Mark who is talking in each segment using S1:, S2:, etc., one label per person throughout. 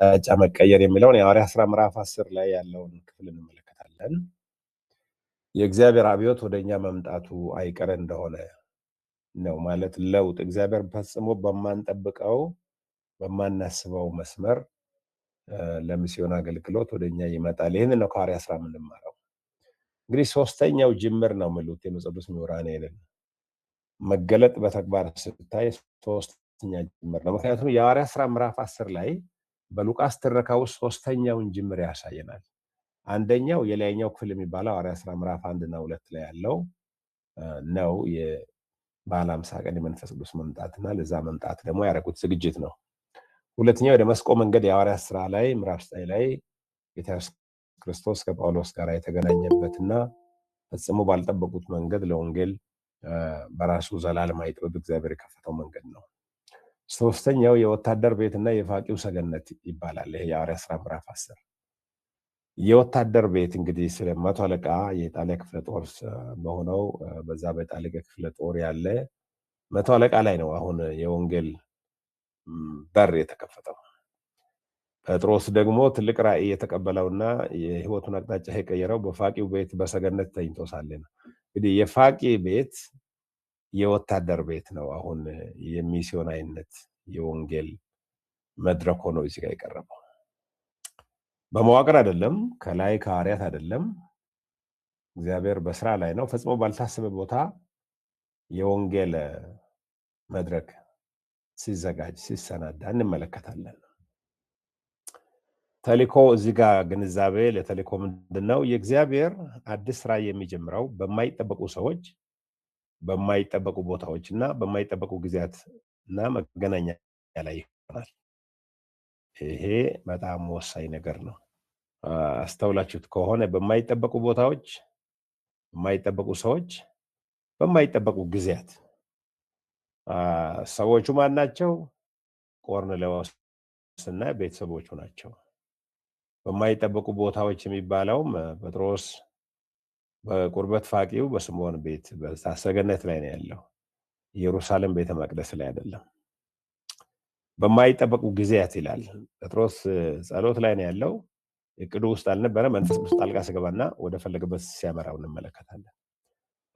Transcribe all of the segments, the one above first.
S1: አቅጣጫ መቀየር የሚለውን የሐዋርያት ሥራ ምዕራፍ 10 ላይ ያለውን ክፍል እንመለከታለን። የእግዚአብሔር አብዮት ወደኛ መምጣቱ አይቀር እንደሆነ ነው። ማለት ለውጥ እግዚአብሔር ፈጽሞ በማንጠብቀው በማናስበው መስመር ለሚስዮን አገልግሎት ወደኛ ይመጣል። ይህንን ነው ከሐዋርያት ሥራ የምንማረው። እንግዲህ ሶስተኛው ጅምር ነው የሚሉት የመጽሐፍ ቅዱስ ምሁራን ይሄንን መገለጥ በተግባር ስታይ ሶስተኛ ጅምር ነው። ምክንያቱም የሐዋርያት ሥራ ምዕራፍ 10 ላይ በሉቃስ ትረካ ውስጥ ሶስተኛውን ጅምር ያሳየናል። አንደኛው የላይኛው ክፍል የሚባለው ሐዋርያት ሥራ ምዕራፍ 1 እና 2 ላይ ያለው ነው። የበዓለ ሃምሳ ቀን የመንፈስ ቅዱስ መምጣትና ለዛ መምጣት ደግሞ ያደረጉት ዝግጅት ነው። ሁለተኛው የደማስቆ መንገድ የሐዋርያት ሥራ ላይ ምዕራፍ 9 ላይ ጌታ ኢየሱስ ክርስቶስ ከጳውሎስ ጋር የተገናኘበትና ፈጽሞ ባልጠበቁት መንገድ ለወንጌል በራሱ ዘላለማዊ ጥበብ እግዚአብሔር የከፈተው መንገድ ነው። ሶስተኛው የወታደር ቤትና የፋቂው ሰገነት ይባላል። ይሄ የሐዋርያት ሥራ ምዕራፍ 10 የወታደር ቤት እንግዲህ ስለ መቶ አለቃ የኢጣሊያ ክፍለ ጦር በሆነው በዛ በኢጣሊያ ክፍለ ጦር ያለ መቶ አለቃ ላይ ነው አሁን የወንጌል በር የተከፈተው። ጴጥሮስ ደግሞ ትልቅ ራእይ የተቀበለውና የሕይወቱን አቅጣጫ የቀየረው በፋቂው ቤት በሰገነት ተኝቶ ሳለ ነው። እንግዲህ የፋቂ ቤት የወታደር ቤት ነው። አሁን የሚስዮናዊነት የወንጌል መድረክ ሆኖ እዚህ ጋር የቀረበው በመዋቅር አይደለም፣ ከላይ ከሐዋርያት አይደለም። እግዚአብሔር በስራ ላይ ነው። ፈጽሞ ባልታሰበ ቦታ የወንጌል መድረክ ሲዘጋጅ ሲሰናዳ እንመለከታለን። ተልእኮ እዚህ ጋር ግንዛቤ ለተልእኮ ምንድነው? የእግዚአብሔር አዲስ ስራ የሚጀምረው በማይጠበቁ ሰዎች፣ በማይጠበቁ ቦታዎች እና በማይጠበቁ ጊዜያት እና መገናኛ ላይ ይሆናል። ይሄ በጣም ወሳኝ ነገር ነው። አስተውላችሁት ከሆነ በማይጠበቁ ቦታዎች፣ በማይጠበቁ ሰዎች፣ በማይጠበቁ ጊዜያት። ሰዎቹ ማን ናቸው? ቆርኔሌዎስ እና ቤተሰቦቹ ናቸው። በማይጠበቁ ቦታዎች የሚባለውም ጴጥሮስ በቁርበት ፋቂው በስምዖን ቤት በሰገነት ላይ ነው ያለው። ኢየሩሳሌም ቤተ መቅደስ ላይ አይደለም። በማይጠበቁ ጊዜያት ይላል። ጴጥሮስ ጸሎት ላይ ነው ያለው። እቅዱ ውስጥ አልነበረ። መንፈስ ቅዱስ ጣልቃ ሲገባና ወደ ፈለገበት ሲያመራው እንመለከታለን።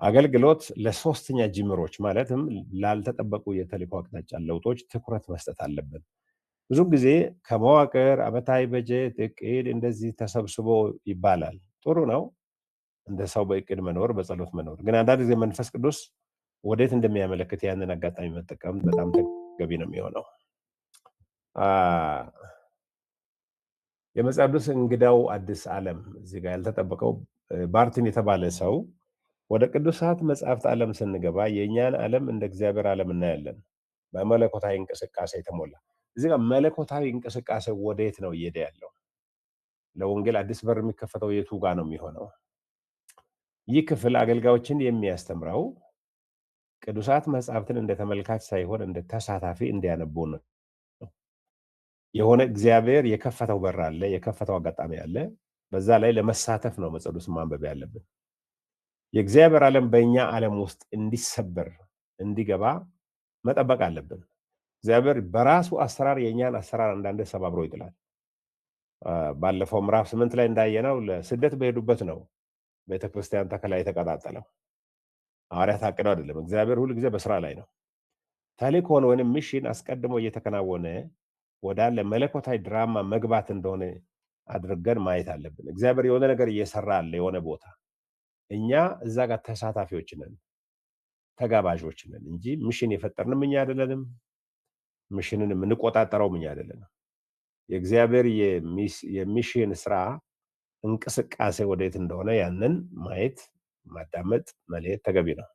S1: አገልግሎት ለሶስተኛ ጅምሮች ማለትም ላልተጠበቁ የተልእኮ አቅጣጫ ለውጦች ትኩረት መስጠት አለብን። ብዙ ጊዜ ከመዋቅር ዓመታዊ በጀት እቅድ እንደዚህ ተሰብስቦ ይባላል። ጥሩ ነው እንደ ሰው በእቅድ መኖር በጸሎት መኖር። ግን አንዳንድ ጊዜ መንፈስ ቅዱስ ወዴት እንደሚያመለክት ያንን አጋጣሚ መጠቀም በጣም ተገቢ ነው የሚሆነው። የመጽሐፍ ቅዱስ እንግዳው አዲስ ዓለም እዚህ ጋር ያልተጠበቀው ባርቲን የተባለ ሰው ወደ ቅዱሳት መጽሐፍት ዓለም ስንገባ የእኛን ዓለም እንደ እግዚአብሔር ዓለም እናያለን። በመለኮታዊ እንቅስቃሴ የተሞላ እዚህ ጋር መለኮታዊ እንቅስቃሴ ወዴት ነው እየሄደ ያለው? ለወንጌል አዲስ በር የሚከፈተው የቱ ጋር ነው የሚሆነው? ይህ ክፍል አገልጋዮችን የሚያስተምረው ቅዱሳት መጽሐፍትን እንደ ተመልካች ሳይሆን እንደ ተሳታፊ እንዲያነቡ ነው። የሆነ እግዚአብሔር የከፈተው በር አለ፣ የከፈተው አጋጣሚ አለ። በዛ ላይ ለመሳተፍ ነው መጽሐፍ ቅዱስ ማንበብ ያለብን። የእግዚአብሔር ዓለም በእኛ ዓለም ውስጥ እንዲሰበር እንዲገባ መጠበቅ አለብን። እግዚአብሔር በራሱ አሰራር የእኛን አሰራር አንዳንድ ሰባብሮ ይጥላል። ባለፈው ምዕራፍ 8 ላይ እንዳየነው ለስደት በሄዱበት ነው ቤተክርስቲያን ተከላ የተቀጣጠለው። ሐዋርያት አቅደው አይደለም። እግዚአብሔር ሁሉ ጊዜ በስራ ላይ ነው። ተልእኮን ወይም ሚሽን አስቀድሞ እየተከናወነ ወዳለ መለኮታዊ ድራማ መግባት እንደሆነ አድርገን ማየት አለብን። እግዚአብሔር የሆነ ነገር እየሰራ አለ የሆነ ቦታ። እኛ እዛ ጋር ተሳታፊዎች ነን፣ ተጋባዦች ነን እንጂ ሚሽን የፈጠርንም እኛ አይደለንም። ሚሽንን የምንቆጣጠረውም እኛ አይደለንም። የእግዚአብሔር የሚሽን ስራ እንቅስቃሴ ወዴት እንደሆነ ያንን ማየት ማዳመጥ መለየት ተገቢ ነው።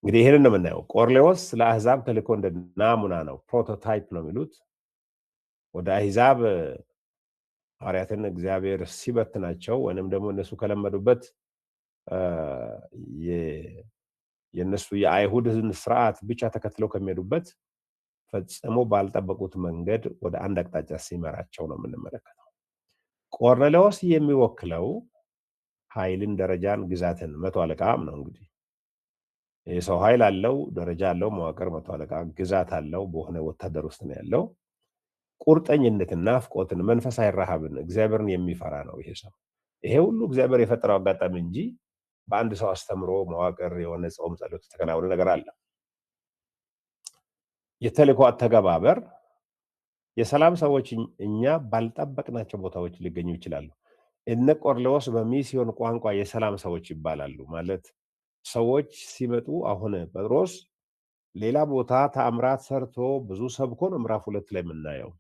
S1: እንግዲህ ይሄንን ነው የምናየው። ቆርኔሌዎስ ለአሕዛብ ተልእኮ እንደ ናሙና ነው፣ ፕሮቶታይፕ ነው የሚሉት። ወደ አሕዛብ ሐዋርያትን እግዚአብሔር ሲበትናቸው ወይንም ደግሞ እነሱ ከለመዱበት የእነሱ የአይሁድን ስርዓት ብቻ ተከትለው ከሚሄዱበት ፈጽሞ ባልጠበቁት መንገድ ወደ አንድ አቅጣጫ ሲመራቸው ነው የምንመለከተው። ቆርኔሌዎስ የሚወክለው ኃይልን፣ ደረጃን፣ ግዛትን መቶ አለቃም ነው። እንግዲህ የሰው ኃይል አለው፣ ደረጃ አለው፣ መዋቅር መቶ አለቃ ግዛት አለው። በሆነ ወታደር ውስጥ ነው ያለው። ቁርጠኝነትን፣ ናፍቆትን፣ መንፈሳዊ ረሃብን፣ እግዚአብሔርን የሚፈራ ነው ይሄ ሰው። ይሄ ሁሉ እግዚአብሔር የፈጠረው አጋጣሚ እንጂ በአንድ ሰው አስተምሮ መዋቅር የሆነ ጾም ጸሎት የተከናወነ ነገር አለ። የተልእኮ አተገባበር የሰላም ሰዎች እኛ ባልጠበቅናቸው ቦታዎች ሊገኙ ይችላሉ። እነ ቆርኔሌዎስ በሚስዮን ቋንቋ የሰላም ሰዎች ይባላሉ። ማለት ሰዎች ሲመጡ አሁን ጴጥሮስ ሌላ ቦታ ተአምራት ሰርቶ ብዙ ሰብኮ ነው ምዕራፍ 2 ላይ የምናየው።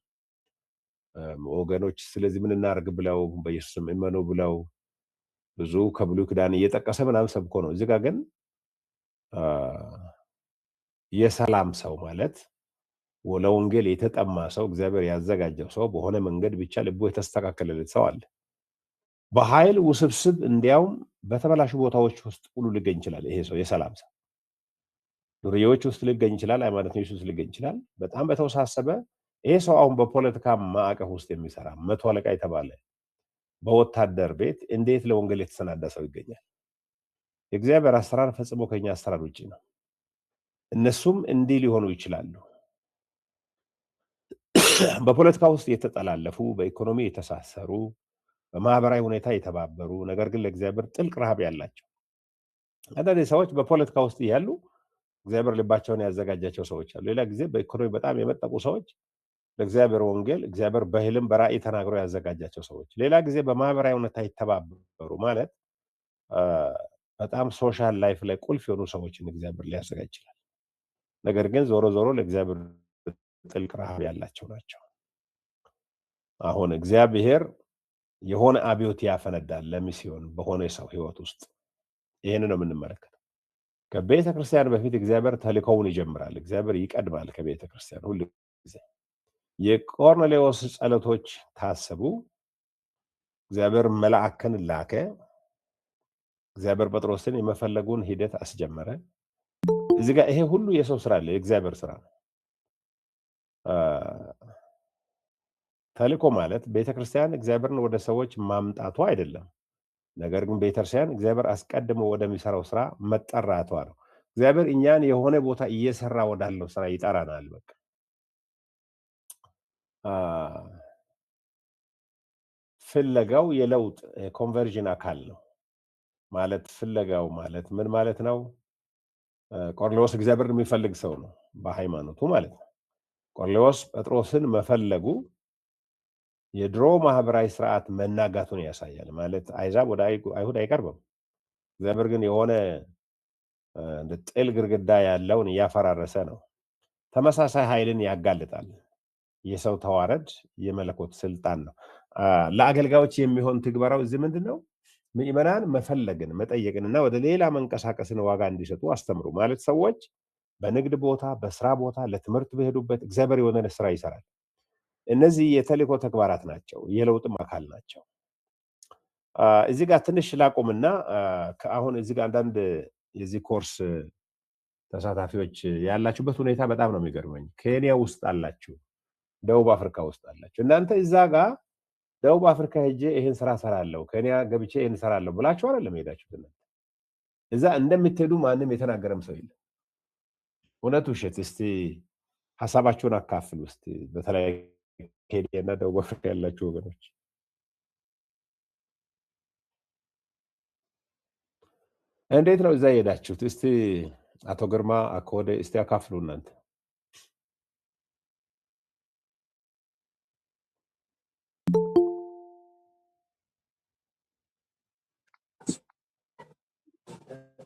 S1: ወገኖች ስለዚህ ምን እናድርግ ብለው በኢየሱስም እመኑ ብለው ብዙ ከብሉይ ኪዳን እየጠቀሰ ምናምን ሰብኮ ነው። እዚህ ጋር ግን የሰላም ሰው ማለት ለወንጌል የተጠማ ሰው፣ እግዚአብሔር ያዘጋጀው ሰው፣ በሆነ መንገድ ብቻ ልቡ የተስተካከለለት ሰው አለ። በኃይል ውስብስብ እንዲያውም በተበላሹ ቦታዎች ውስጥ ሁሉ ሊገኝ ይችላል። ይሄ ሰው የሰላም ሰው ዱርዬዎች ውስጥ ሊገኝ ይችላል። ሃይማኖተኞች ውስጥ ሊገኝ ይችላል። በጣም በተወሳሰበ ይሄ ሰው አሁን በፖለቲካ ማዕቀፍ ውስጥ የሚሰራ መቶ አለቃ የተባለ በወታደር ቤት እንዴት ለወንጌል የተሰናዳ ሰው ይገኛል? የእግዚአብሔር አሰራር ፈጽሞ ከኛ አሰራር ውጭ ነው። እነሱም እንዲህ ሊሆኑ ይችላሉ። በፖለቲካ ውስጥ የተጠላለፉ፣ በኢኮኖሚ የተሳሰሩ፣ በማህበራዊ ሁኔታ የተባበሩ፣ ነገር ግን ለእግዚአብሔር ጥልቅ ረሃብ ያላቸው አንዳንድ ሰዎች በፖለቲካ ውስጥ ያሉ እግዚአብሔር ልባቸውን ያዘጋጃቸው ሰዎች አሉ። ሌላ ጊዜ በኢኮኖሚ በጣም የመጠቁ ሰዎች ለእግዚአብሔር ወንጌል እግዚአብሔር በህልም በራእይ ተናግሮ ያዘጋጃቸው ሰዎች፣ ሌላ ጊዜ በማህበራዊ ሁኔታ ይተባበሩ ማለት በጣም ሶሻል ላይፍ ላይ ቁልፍ የሆኑ ሰዎችን እግዚአብሔር ሊያዘጋጅ ይችላል። ነገር ግን ዞሮ ዞሮ ለእግዚአብሔር ጥልቅ ረሃብ ያላቸው ናቸው። አሁን እግዚአብሔር የሆነ አብዮት ያፈነዳል ለሚስዮን በሆነ ሰው ህይወት ውስጥ። ይህን ነው የምንመለከተው። ከቤተ ክርስቲያን በፊት እግዚአብሔር ተልእኮውን ይጀምራል። እግዚአብሔር ይቀድማል ከቤተ ክርስቲያን ሁሉ ጊዜ። የቆርኔሌዎስ ጸሎቶች ታሰቡ። እግዚአብሔር መልአክን ላከ። እግዚአብሔር ጴጥሮስን የመፈለጉን ሂደት አስጀመረ። እዚህ ጋር ይሄ ሁሉ የሰው ስራ አለ፣ የእግዚአብሔር ስራ ነው። ተልእኮ ማለት ቤተክርስቲያን እግዚአብሔርን ወደ ሰዎች ማምጣቷ አይደለም። ነገር ግን ቤተክርስቲያን እግዚአብሔር አስቀድሞ ወደሚሰራው ስራ መጠራቷ ነው። እግዚአብሔር እኛን የሆነ ቦታ እየሰራ ወዳለው ስራ ይጠራናል። በቃ ፍለጋው የለውጥ ኮንቨርዥን አካል ነው ማለት። ፍለጋው ማለት ምን ማለት ነው? ቆርኔሌዎስ እግዚአብሔርን የሚፈልግ ሰው ነው በሃይማኖቱ ማለት ነው። ቆርኔሌዎስ ጴጥሮስን መፈለጉ የድሮ ማህበራዊ ስርዓት መናጋቱን ያሳያል። ማለት አይዛብ ወደ አይሁድ አይቀርብም። እግዚአብሔር ግን የሆነ እንደ ጥል ግድግዳ ያለውን እያፈራረሰ ነው። ተመሳሳይ ኃይልን ያጋልጣል። የሰው ተዋረድ የመለኮት ስልጣን ነው። ለአገልጋዮች የሚሆን ትግበራው እዚህ ምንድን ነው? ምዕመናን መፈለግን፣ መጠየቅን እና ወደ ሌላ መንቀሳቀስን ዋጋ እንዲሰጡ አስተምሩ። ማለት ሰዎች በንግድ ቦታ፣ በስራ ቦታ፣ ለትምህርት በሄዱበት እግዚአብሔር የሆነ ስራ ይሰራል። እነዚህ የተልእኮ ተግባራት ናቸው፣ የለውጥም አካል ናቸው። እዚህ ጋር ትንሽ ላቁምና አሁን እዚህ ጋር አንዳንድ የዚህ ኮርስ ተሳታፊዎች ያላችሁበት ሁኔታ በጣም ነው የሚገርመኝ። ኬንያ ውስጥ አላችሁ፣ ደቡብ አፍሪካ ውስጥ አላችሁ። እናንተ እዛ ጋር ደቡብ አፍሪካ ሄጄ ይህን ስራ ሰራለሁ፣ ኬንያ ገብቼ ይህን ሰራለሁ ብላችሁ አይደለም ሄዳችሁት። እናንተ እዛ እንደምትሄዱ ማንም የተናገረም ሰው የለም። እውነት ውሸት? እስቲ ሀሳባችሁን አካፍሉ። እስቲ በተለይ ኬንያ እና ደቡብ አፍሪካ ያላችሁ ወገኖች እንዴት ነው እዛ የሄዳችሁት? እስቲ አቶ ግርማ አኮደ እስቲ አካፍሉ እናንተ።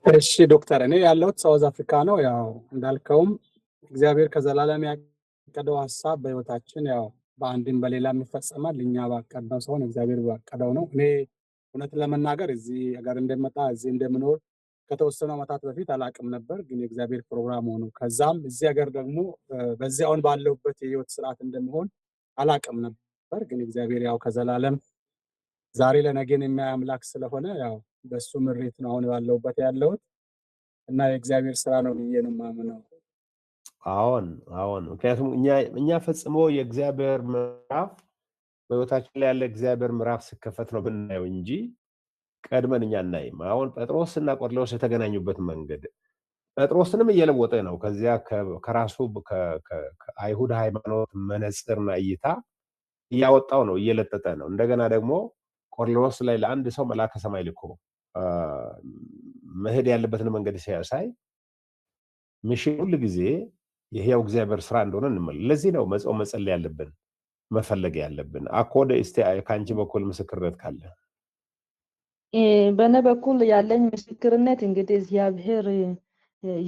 S2: እሺ ዶክተር፣ እኔ ያለሁት ሳውዝ አፍሪካ ነው። ያው እንዳልከውም እግዚአብሔር ከዘላለም ያቀደው ሀሳብ በህይወታችን ያው በአንድም በሌላም ይፈጸማል። እኛ ባቀድነው ሳይሆን እግዚአብሔር ባቀደው ነው። እኔ እውነት ለመናገር እዚህ ሀገር እንደመጣ እዚህ እንደምኖር ከተወሰኑ ዓመታት በፊት አላቅም ነበር፣ ግን የእግዚአብሔር ፕሮግራም ሆኖ ከዛም እዚህ ሀገር ደግሞ በዚህ አሁን ባለሁበት የህይወት ስርዓት እንደሚሆን አላቅም ነበር። ግን እግዚአብሔር ያው ከዘላለም ዛሬ ለነገን የሚያይ አምላክ ስለሆነ ያው በሱ ምሪት ነው አሁን ባለሁበት ያለሁት እና የእግዚአብሔር ስራ ነው ብዬ ነው የማምነው።
S1: አዎን። ምክንያቱም እኛ ፈጽሞ የእግዚአብሔር ምዕራፍ በህይወታችን ላይ ያለ እግዚአብሔር ምዕራፍ ሲከፈት ነው ብናየው እንጂ ቀድመን እኛ እናይም። አሁን ጴጥሮስ እና ቆርኔሌዎስ የተገናኙበት መንገድ ጴጥሮስንም እየለወጠ ነው። ከዚያ ከራሱ ከአይሁድ ሃይማኖት መነጽርና እይታ እያወጣው ነው፣ እየለጠጠ ነው። እንደገና ደግሞ ቆርኔሌዎስ ላይ ለአንድ ሰው መልአከ ሰማይ ልኮ መሄድ ያለበትን መንገድ ሲያሳይ ሚሽን ሁል ጊዜ የሕያው እግዚአብሔር ስራ እንደሆነ እንመለከታለን። ለዚህ ነው መጾም መጸለይ ያለብን፣ መፈለግ ያለብን። አኮደ እስቲ ከአንቺ በኩል ምስክርነት ካለ?
S3: በእኔ በኩል ያለኝ ምስክርነት እንግዲህ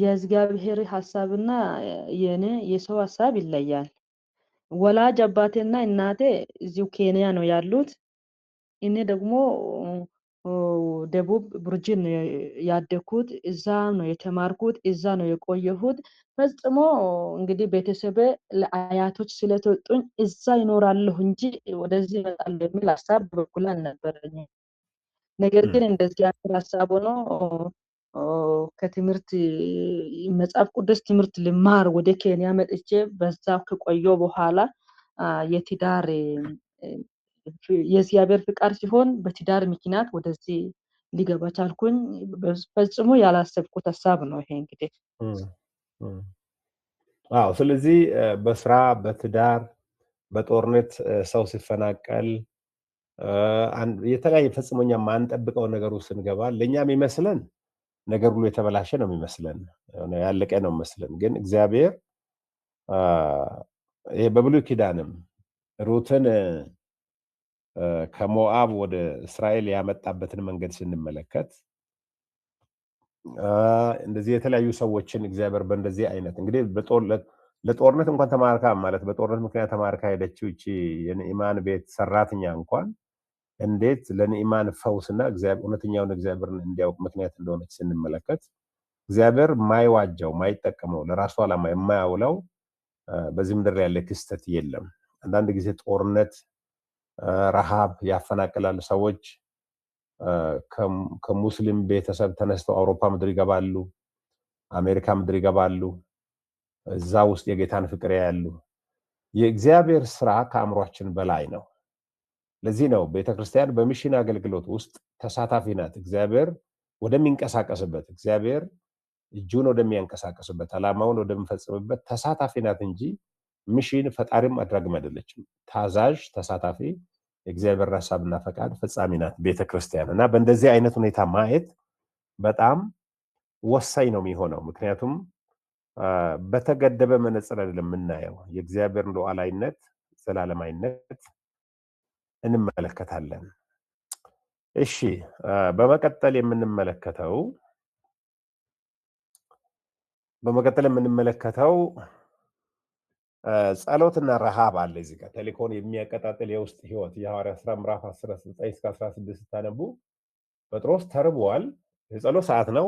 S3: የእግዚአብሔር ሀሳብና የሰው ሀሳብ ይለያል። ወላጅ አባቴና እናቴ እዚሁ ኬንያ ነው ያሉት። እኔ ደግሞ ደቡብ ቡርጂን ያደኩት፣ እዛ ነው የተማርኩት፣ እዛ ነው የቆየሁት። ፈጽሞ እንግዲህ ቤተሰቤ ለአያቶች ስለተወጡኝ እዛ ይኖራለሁ እንጂ ወደዚህ እመጣለሁ የሚል ሀሳብ በበኩል አልነበረኝም። ነገር ግን እንደዚህ አይነት ሀሳብ ሆኖ ከትምህርት መጽሐፍ ቅዱስ ትምህርት ልማር ወደ ኬንያ መጥቼ በዛ ከቆየሁ በኋላ የትዳር የእግዚአብሔር ፍቃድ ሲሆን በትዳር ምክንያት ወደዚህ ሊገባ ቻልኩኝ። ፈጽሞ ያላሰብኩት ሀሳብ ነው ይሄ እንግዲህ።
S1: አዎ፣ ስለዚህ በስራ በትዳር በጦርነት ሰው ሲፈናቀል የተለያየ ፈጽሞኛ ማንጠብቀው ነገር ውስጥ ስንገባ ለእኛም ይመስለን ነገር ሁሉ የተበላሸ ነው የሚመስለን፣ ያለቀ ነው የሚመስለን። ግን እግዚአብሔር ይሄ በብሉይ ኪዳንም ሩትን ከሞዓብ ወደ እስራኤል ያመጣበትን መንገድ ስንመለከት እንደዚህ የተለያዩ ሰዎችን እግዚአብሔር በእንደዚህ አይነት እንግዲህ ለጦርነት እንኳን ተማርካ ማለት በጦርነት ምክንያት ተማርካ ሄደችው እቺ የንዕማን ቤት ሰራተኛ እንኳን እንዴት ለንዕማን ፈውስና እውነተኛውን እግዚአብሔርን እንዲያውቅ ምክንያት እንደሆነች ስንመለከት እግዚአብሔር ማይዋጀው ማይጠቀመው ለራሱ ዓላማ የማያውለው በዚህ ምድር ያለ ክስተት የለም። አንዳንድ ጊዜ ጦርነት፣ ረሃብ ያፈናቅላል። ሰዎች ከሙስሊም ቤተሰብ ተነስተው አውሮፓ ምድር ይገባሉ፣ አሜሪካ ምድር ይገባሉ። እዛ ውስጥ የጌታን ፍቅር ያያሉ። የእግዚአብሔር ስራ ከአእምሯችን በላይ ነው። ለዚህ ነው ቤተክርስቲያን በሚሽን አገልግሎት ውስጥ ተሳታፊ ናት። እግዚአብሔር ወደሚንቀሳቀስበት፣ እግዚአብሔር እጁን ወደሚያንቀሳቀስበት፣ ዓላማውን ወደሚፈጽምበት ተሳታፊ ናት እንጂ ሚሽን ፈጣሪም አድራጊም አይደለችም። ታዛዥ፣ ተሳታፊ፣ የእግዚአብሔር ሐሳብና ፈቃድ ፈጻሚ ናት ቤተክርስቲያን። እና በእንደዚህ አይነት ሁኔታ ማየት በጣም ወሳኝ ነው የሚሆነው። ምክንያቱም በተገደበ መነጽር አይደለም የምናየው፣ የእግዚአብሔርን ሉዓላዊነት፣ ዘላለማዊነት እንመለከታለን። እሺ፣ በመቀጠል የምንመለከተው ጸሎትና ረሃብ አለ። እዚህ ጋር ተልእኮን የሚያቀጣጥል የውስጥ ህይወት የሐዋርያት ሥራ ምዕራፍ 19-16 ስታነቡ ጴጥሮስ ተርቧል። የጸሎት ሰዓት ነው።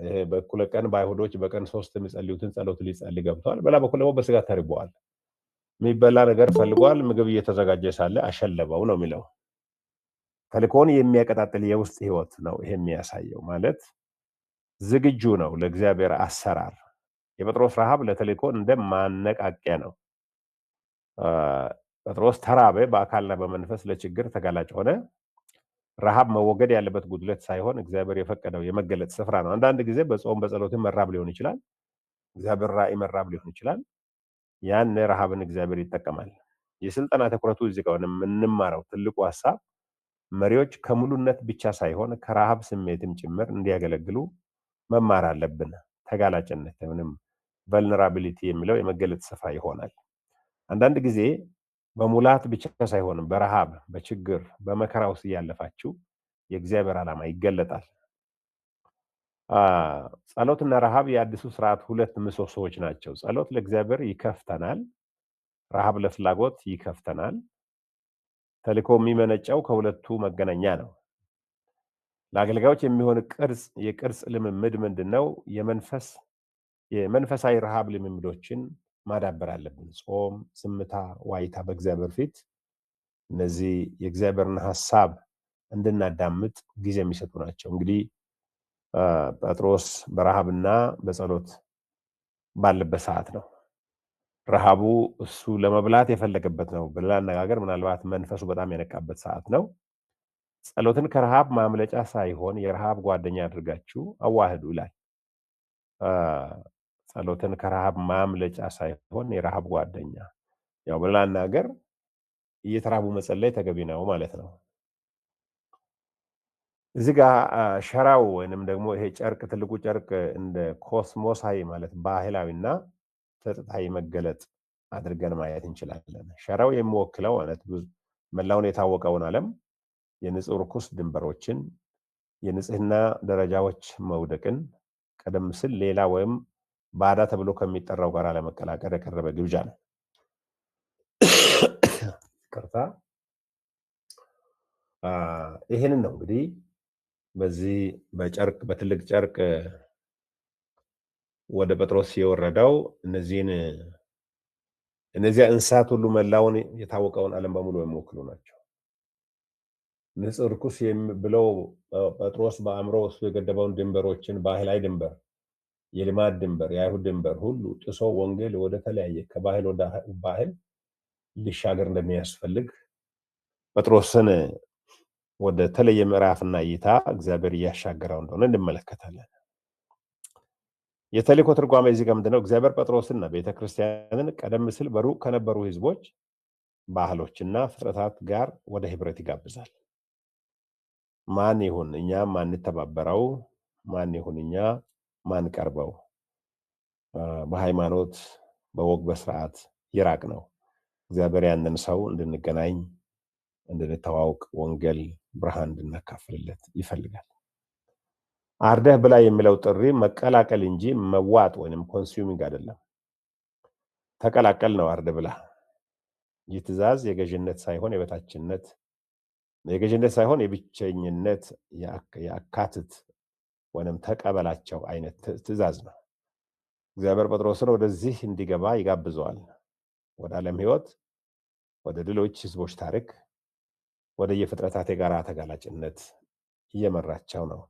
S1: ይሄ በእኩለ ቀን በአይሁዶች በቀን 3 የሚጸልዩትን ጸሎት ሊጸልይ ገብቷል። በላ በኩል ደግሞ በስጋ ተርቧል። የሚበላ ነገር ፈልጓል። ምግብ እየተዘጋጀ ሳለ አሸለበው ነው የሚለው። ተልእኮን የሚያቀጣጥል የውስጥ ህይወት ነው ይሄ የሚያሳየው። ማለት ዝግጁ ነው ለእግዚአብሔር አሰራር። የጴጥሮስ ረሃብ ለተልእኮ እንደማነቃቂያ ነው። ጴጥሮስ ተራበ፣ በአካልና በመንፈስ ለችግር ተጋላጭ ሆነ። ረሃብ መወገድ ያለበት ጉድለት ሳይሆን እግዚአብሔር የፈቀደው የመገለጥ ስፍራ ነው። አንዳንድ ጊዜ በጾም በጸሎትም መራብ ሊሆን ይችላል። እግዚአብሔር ራእይ መራብ ሊሆን ይችላል። ያን ረሃብን እግዚአብሔር ይጠቀማል። የስልጠና ትኩረቱ እዚህ ጋር የምንማረው ትልቁ ሀሳብ መሪዎች ከሙሉነት ብቻ ሳይሆን ከረሃብ ስሜትም ጭምር እንዲያገለግሉ መማር አለብን። ተጋላጭነት ወይም ቨልነራቢሊቲ የሚለው የመገለጥ ስፍራ ይሆናል። አንዳንድ ጊዜ በሙላት ብቻ ሳይሆን በረሃብ፣ በችግር፣ በመከራ ውስጥ እያለፋችሁ የእግዚአብሔር ዓላማ ይገለጣል። ጸሎትና ረሃብ የአዲሱ ስርዓት ሁለት ምሰሶዎች ናቸው። ጸሎት ለእግዚአብሔር ይከፍተናል፣ ረሃብ ለፍላጎት ይከፍተናል። ተልእኮ የሚመነጨው ከሁለቱ መገናኛ ነው። ለአገልጋዮች የሚሆን የቅርጽ ልምምድ ምንድነው? የመንፈሳዊ ረሃብ ልምምዶችን ማዳበር አለብን። ጾም፣ ዝምታ፣ ዋይታ በእግዚአብሔር ፊት፣ እነዚህ የእግዚአብሔርን ሐሳብ እንድናዳምጥ ጊዜ የሚሰጡ ናቸው። እንግዲህ ጴጥሮስ በረሃብና በጸሎት ባለበት ሰዓት ነው። ረሃቡ እሱ ለመብላት የፈለገበት ነው። በሌላ አነጋገር ምናልባት መንፈሱ በጣም የነቃበት ሰዓት ነው። ጸሎትን ከረሃብ ማምለጫ ሳይሆን የረሃብ ጓደኛ አድርጋችሁ አዋህዱ ይላል። ጸሎትን ከረሃብ ማምለጫ ሳይሆን የረሃብ ጓደኛ። ያው በሌላ አነጋገር እየተራቡ መጸለይ ተገቢ ነው ማለት ነው። እዚህ ጋር ሸራው ወይንም ደግሞ ይሄ ጨርቅ ትልቁ ጨርቅ እንደ ኮስሞሳዊ ማለት ባህላዊና ተጽታዊ መገለጥ አድርገን ማየት እንችላለን። ሸራው የሚወክለው ማለት መላውን የታወቀውን ዓለም የንጹህ ርኩስ ድንበሮችን፣ የንጽህና ደረጃዎች መውደቅን፣ ቀደም ሲል ሌላ ወይም ባዳ ተብሎ ከሚጠራው ጋር ለመቀላቀል የቀረበ ግብዣ ነው። ይቅርታ። ይሄንን ነው እንግዲህ በዚህ በትልቅ ጨርቅ ወደ ጴጥሮስ የወረደው እነዚያ እንስሳት ሁሉ መላውን የታወቀውን ዓለም በሙሉ የሚወክሉ ናቸው። ንጹህ ርኩስ ብለው ጴጥሮስ በአእምሮ እሱ የገደበውን ድንበሮችን ባህላዊ ድንበር፣ የልማድ ድንበር፣ የአይሁድ ድንበር ሁሉ ጥሶ ወንጌል ወደ ተለያየ ከባህል ወደ ባህል ሊሻገር እንደሚያስፈልግ ጴጥሮስን ወደ ተለየ ምዕራፍና እይታ እግዚአብሔር እያሻገረው እንደሆነ እንመለከታለን። የተልእኮ ትርጓሜ እዚህ ጋር ምንድነው? እግዚአብሔር ጴጥሮስና ቤተክርስቲያንን ቀደም ሲል በሩቅ ከነበሩ ህዝቦች፣ ባህሎችና ፍጥረታት ጋር ወደ ህብረት ይጋብዛል። ማን ይሁን እኛ ማንተባበረው? ማን ይሁን እኛ ማንቀርበው? በሃይማኖት በወግ በስርዓት ይራቅ ነው። እግዚአብሔር ያንን ሰው እንድንገናኝ እንድንተዋውቅ ወንጌል ብርሃን እንድናካፍልለት ይፈልጋል። አርደህ ብላ የሚለው ጥሪ መቀላቀል እንጂ መዋጥ ወይንም ኮንሱሚንግ አይደለም። ተቀላቀል ነው አርደህ ብላ። ይህ ትእዛዝ የገዥነት ሳይሆን የበታችነት፣ የገዥነት ሳይሆን የብቸኝነት ያካትት ወይንም ተቀበላቸው አይነት ትእዛዝ ነው። እግዚአብሔር ጴጥሮስን ወደዚህ እንዲገባ ይጋብዘዋል። ወደ ዓለም ህይወት፣ ወደ ሌሎች ህዝቦች ታሪክ፣ ወደ የፍጥረታት የጋራ ተጋላጭነት እየመራቸው ነው።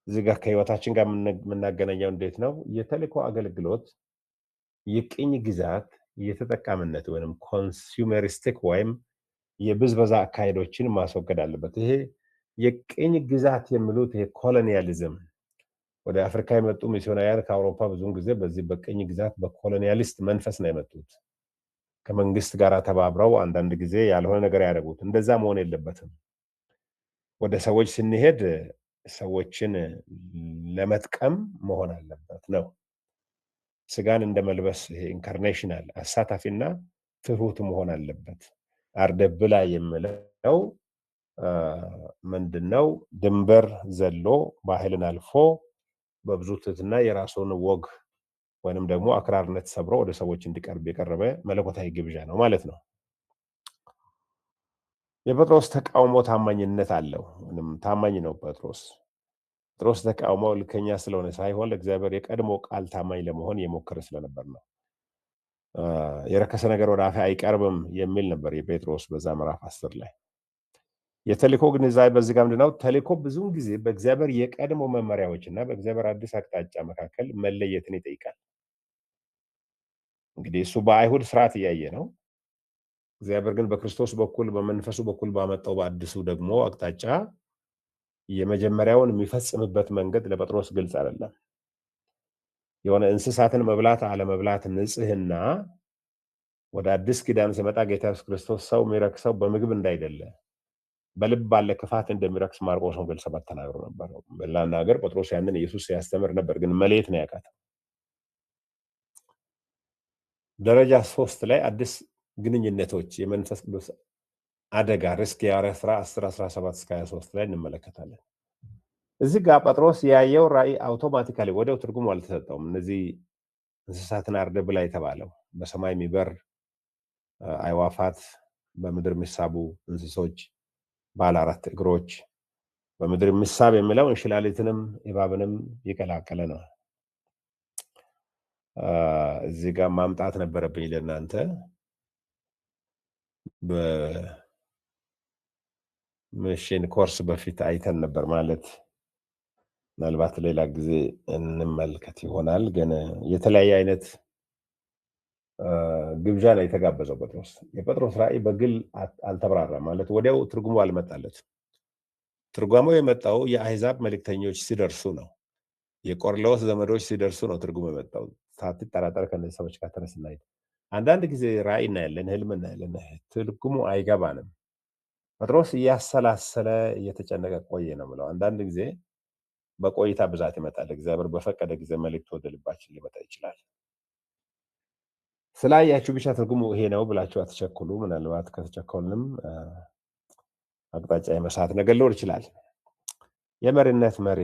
S1: እዚህ ጋር ከህይወታችን ጋር የምናገናኘው እንዴት ነው? የተልእኮ አገልግሎት የቅኝ ግዛት የተጠቃሚነት ወይም ኮንሱመሪስቲክ ወይም የብዝበዛ አካሄዶችን ማስወገድ አለበት። ይሄ የቅኝ ግዛት የሚሉት ይሄ ኮሎኒያሊዝም፣ ወደ አፍሪካ የመጡ ሚስዮናውያን ከአውሮፓ ብዙውን ጊዜ በዚህ በቅኝ ግዛት በኮሎኒያሊስት መንፈስ ነው የመጡት። ከመንግስት ጋር ተባብረው አንዳንድ ጊዜ ያልሆነ ነገር ያደረጉት። እንደዛ መሆን የለበትም። ወደ ሰዎች ስንሄድ ሰዎችን ለመጥቀም መሆን አለበት ነው። ስጋን እንደ መልበስ ይሄ ኢንካርኔሽናል አሳታፊና ትሁት መሆን አለበት። አርደህ ብላ የሚለው ምንድነው? ድንበር ዘሎ ባህልን አልፎ በብዙ ትህትና የራሱን ወግ ወይንም ደግሞ አክራርነት ሰብሮ ወደ ሰዎች እንዲቀርብ የቀረበ መለኮታዊ ግብዣ ነው ማለት ነው። የጴጥሮስ ተቃውሞ ታማኝነት አለው። ታማኝ ነው ጴጥሮስ። ጴጥሮስ ተቃውሞው ልከኛ ስለሆነ ሳይሆን ለእግዚአብሔር የቀድሞ ቃል ታማኝ ለመሆን የሞከረ ስለነበር ነው። የረከሰ ነገር ወደ አፌ አይቀርብም የሚል ነበር የጴጥሮስ በዛ ምዕራፍ 10 ላይ። የተልእኮ ግንዛቤ በዚህ ጋር ምንድነው? ተልእኮ ብዙውን ጊዜ በእግዚአብሔር የቀድሞ መመሪያዎችና በእግዚአብሔር አዲስ አቅጣጫ መካከል መለየትን ይጠይቃል። እንግዲህ እሱ በአይሁድ ስርዓት እያየ ነው። እግዚአብሔር ግን በክርስቶስ በኩል በመንፈሱ በኩል ባመጣው በአዲሱ ደግሞ አቅጣጫ የመጀመሪያውን የሚፈጽምበት መንገድ ለጴጥሮስ ግልጽ አይደለም። የሆነ እንስሳትን መብላት አለመብላት ንጽህና ወደ አዲስ ኪዳን ሲመጣ ጌታ ኢየሱስ ክርስቶስ ሰው የሚረክሰው በምግብ እንዳይደለ በልብ ባለ ክፋት እንደሚረክስ ማርቆስ ወንጌል 7 ተናግሮ ነበር። በሌላ አነጋገር ጴጥሮስ ያንን ኢየሱስ ሲያስተምር ነበር፣ ግን መለየት ነው ያቃተው። ደረጃ 3 ላይ አዲስ ግንኙነቶች የመንፈስ ቅዱስ አደጋ ሪስክ የሐዋርያት ሥራ 10:17-23 ላይ እንመለከታለን። እዚህ ጋር ጴጥሮስ ያየው ራእይ አውቶማቲካሊ ወዲያው ትርጉሙ አልተሰጠውም። እነዚህ እንስሳትን አርደህ ብላ የተባለው በሰማይ የሚበር አይዋፋት፣ በምድር የሚሳቡ እንስሶች፣ ባለ 4 እግሮች፣ በምድር የሚሳብ የሚለው እንሽላሊትንም እባብንም የቀላቀለ ነው። እዚህ ጋር ማምጣት ነበረብኝ ለእናንተ። በሚሽን ኮርስ በፊት አይተን ነበር ማለት ምናልባት ሌላ ጊዜ እንመልከት ይሆናል። ግን የተለያየ አይነት ግብዣ ላይ የተጋበዘው ጴጥሮስ። የጴጥሮስ ራእይ በግል አልተብራራም ማለት ወዲያው ትርጉሙ አልመጣለት። ትርጓሜው የመጣው የአሕዛብ መልእክተኞች ሲደርሱ ነው። የቆርኔሌዎስ ዘመዶች ሲደርሱ ነው ትርጉም የመጣው። ሳትጠራጠር ከነዚህ ሰዎች ጋር ተነስና ሂድ። አንዳንድ ጊዜ ራእይ እናያለን፣ ህልም እናያለን፣ ትርጉሙ አይገባንም። ጴጥሮስ እያሰላሰለ እየተጨነቀ ቆየ ነው የምለው። አንዳንድ ጊዜ በቆይታ ብዛት ይመጣል። እግዚአብሔር በፈቀደ ጊዜ መልእክት ወደ ልባችን ሊመጣ ይችላል። ስላያችሁ ብቻ ትርጉሙ ይሄ ነው ብላችሁ አትቸኩሉ። ምናልባት ከተቸኮልንም አቅጣጫ የመሳት ነገር ሊኖር ይችላል። የመሪነት መሪ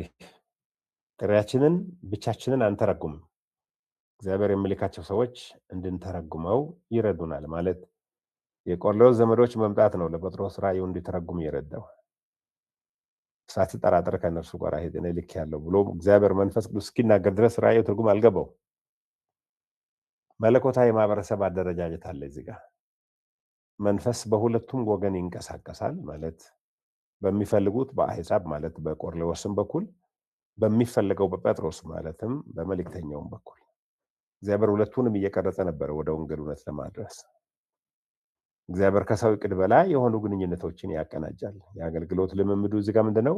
S1: ጥሪያችንን ብቻችንን አንተረጉምም። እግዚአብሔር የሚልካቸው ሰዎች እንድንተረጉመው ይረዱናል። ማለት የቆርኔሌዎስ ዘመዶች መምጣት ነው ለጴጥሮስ ራእዩ እንዲተረጉም የረዳው። ሳትጠራጠር ከእነርሱ ጋር ሂድ እኔ ልኬሃለሁ ብሎ እግዚአብሔር መንፈስ ቅዱስ እስኪናገር ድረስ ራእዩ ትርጉም አልገባው። መለኮታዊ ማህበረሰብ አደረጃጀት አለ እዚህ ጋር። መንፈስ በሁለቱም ወገን ይንቀሳቀሳል። ማለት በሚፈልጉት በአሕዛብ ማለት በቆርኔሌዎስም በኩል በሚፈልገው በጴጥሮስ ማለትም በመልእክተኛውም በኩል እግዚአብሔር ሁለቱንም እየቀረጸ ነበር ወደ ወንጌል እውነት ለማድረስ። እግዚአብሔር ከሰው ዕቅድ በላይ የሆኑ ግንኙነቶችን ያቀናጃል። የአገልግሎት ልምምዱ እዚህ ጋር ምንድነው?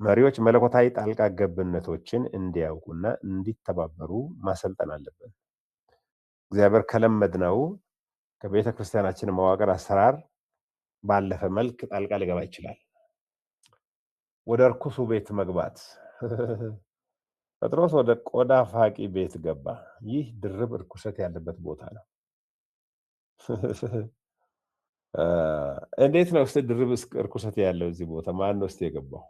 S1: መሪዎች መለኮታዊ ጣልቃ ገብነቶችን እንዲያውቁና እንዲተባበሩ ማሰልጠን አለብን። እግዚአብሔር ከለመድነው ከቤተ ክርስቲያናችን መዋቅር አሰራር ባለፈ መልክ ጣልቃ ሊገባ ይችላል። ወደ እርኩሱ ቤት መግባት ጴጥሮስ ወደ ቆዳ ፋቂ ቤት ገባ። ይህ ድርብ እርኩሰት ያለበት ቦታ ነው። እንዴት ነው እስቲ ድርብ እርኩሰት ያለው እዚህ ቦታ ማን ነው እስቲ የገባው?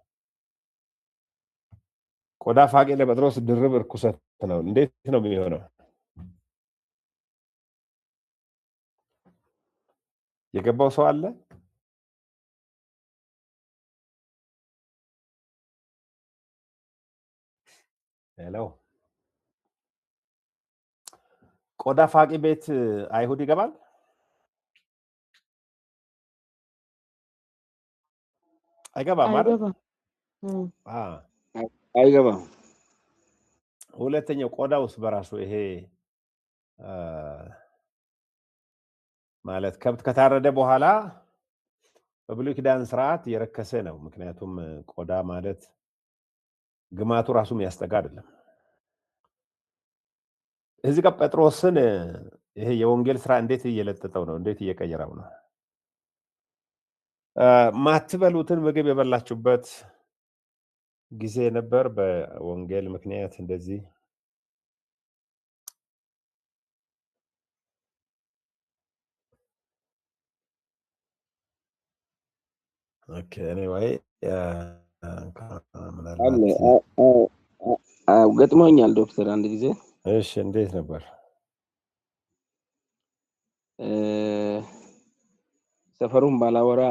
S1: ቆዳ ፋቂ ለጴጥሮስ ድርብ እርኩሰት ነው። እንዴት ነው የሚሆነው? የገባው ሰው አለ? ሄሎ፣ ቆዳ ፋቂ ቤት አይሁድ ይገባል? አይገባም ማለት
S4: አይገባም።
S1: ሁለተኛው ቆዳ ውስጥ በራሱ ይሄ ማለት ከብት ከታረደ በኋላ በብሉይ ኪዳን ስርዓት የረከሰ ነው። ምክንያቱም ቆዳ ማለት ግማቱ ራሱ የሚያስጠጋ አይደለም። እዚህ ጋር ጴጥሮስን ይሄ የወንጌል ስራ እንዴት እየለጠጠው ነው? እንዴት እየቀየረው ነው? ማትበሉትን ምግብ የበላችሁበት ጊዜ ነበር በወንጌል ምክንያት እንደዚህ? ኦኬ ኤኒዌይ
S4: ገጥሞኛል ዶክተር አንድ ጊዜ።
S1: እሺ እንዴት ነበር?
S4: ሰፈሩን ባላወራ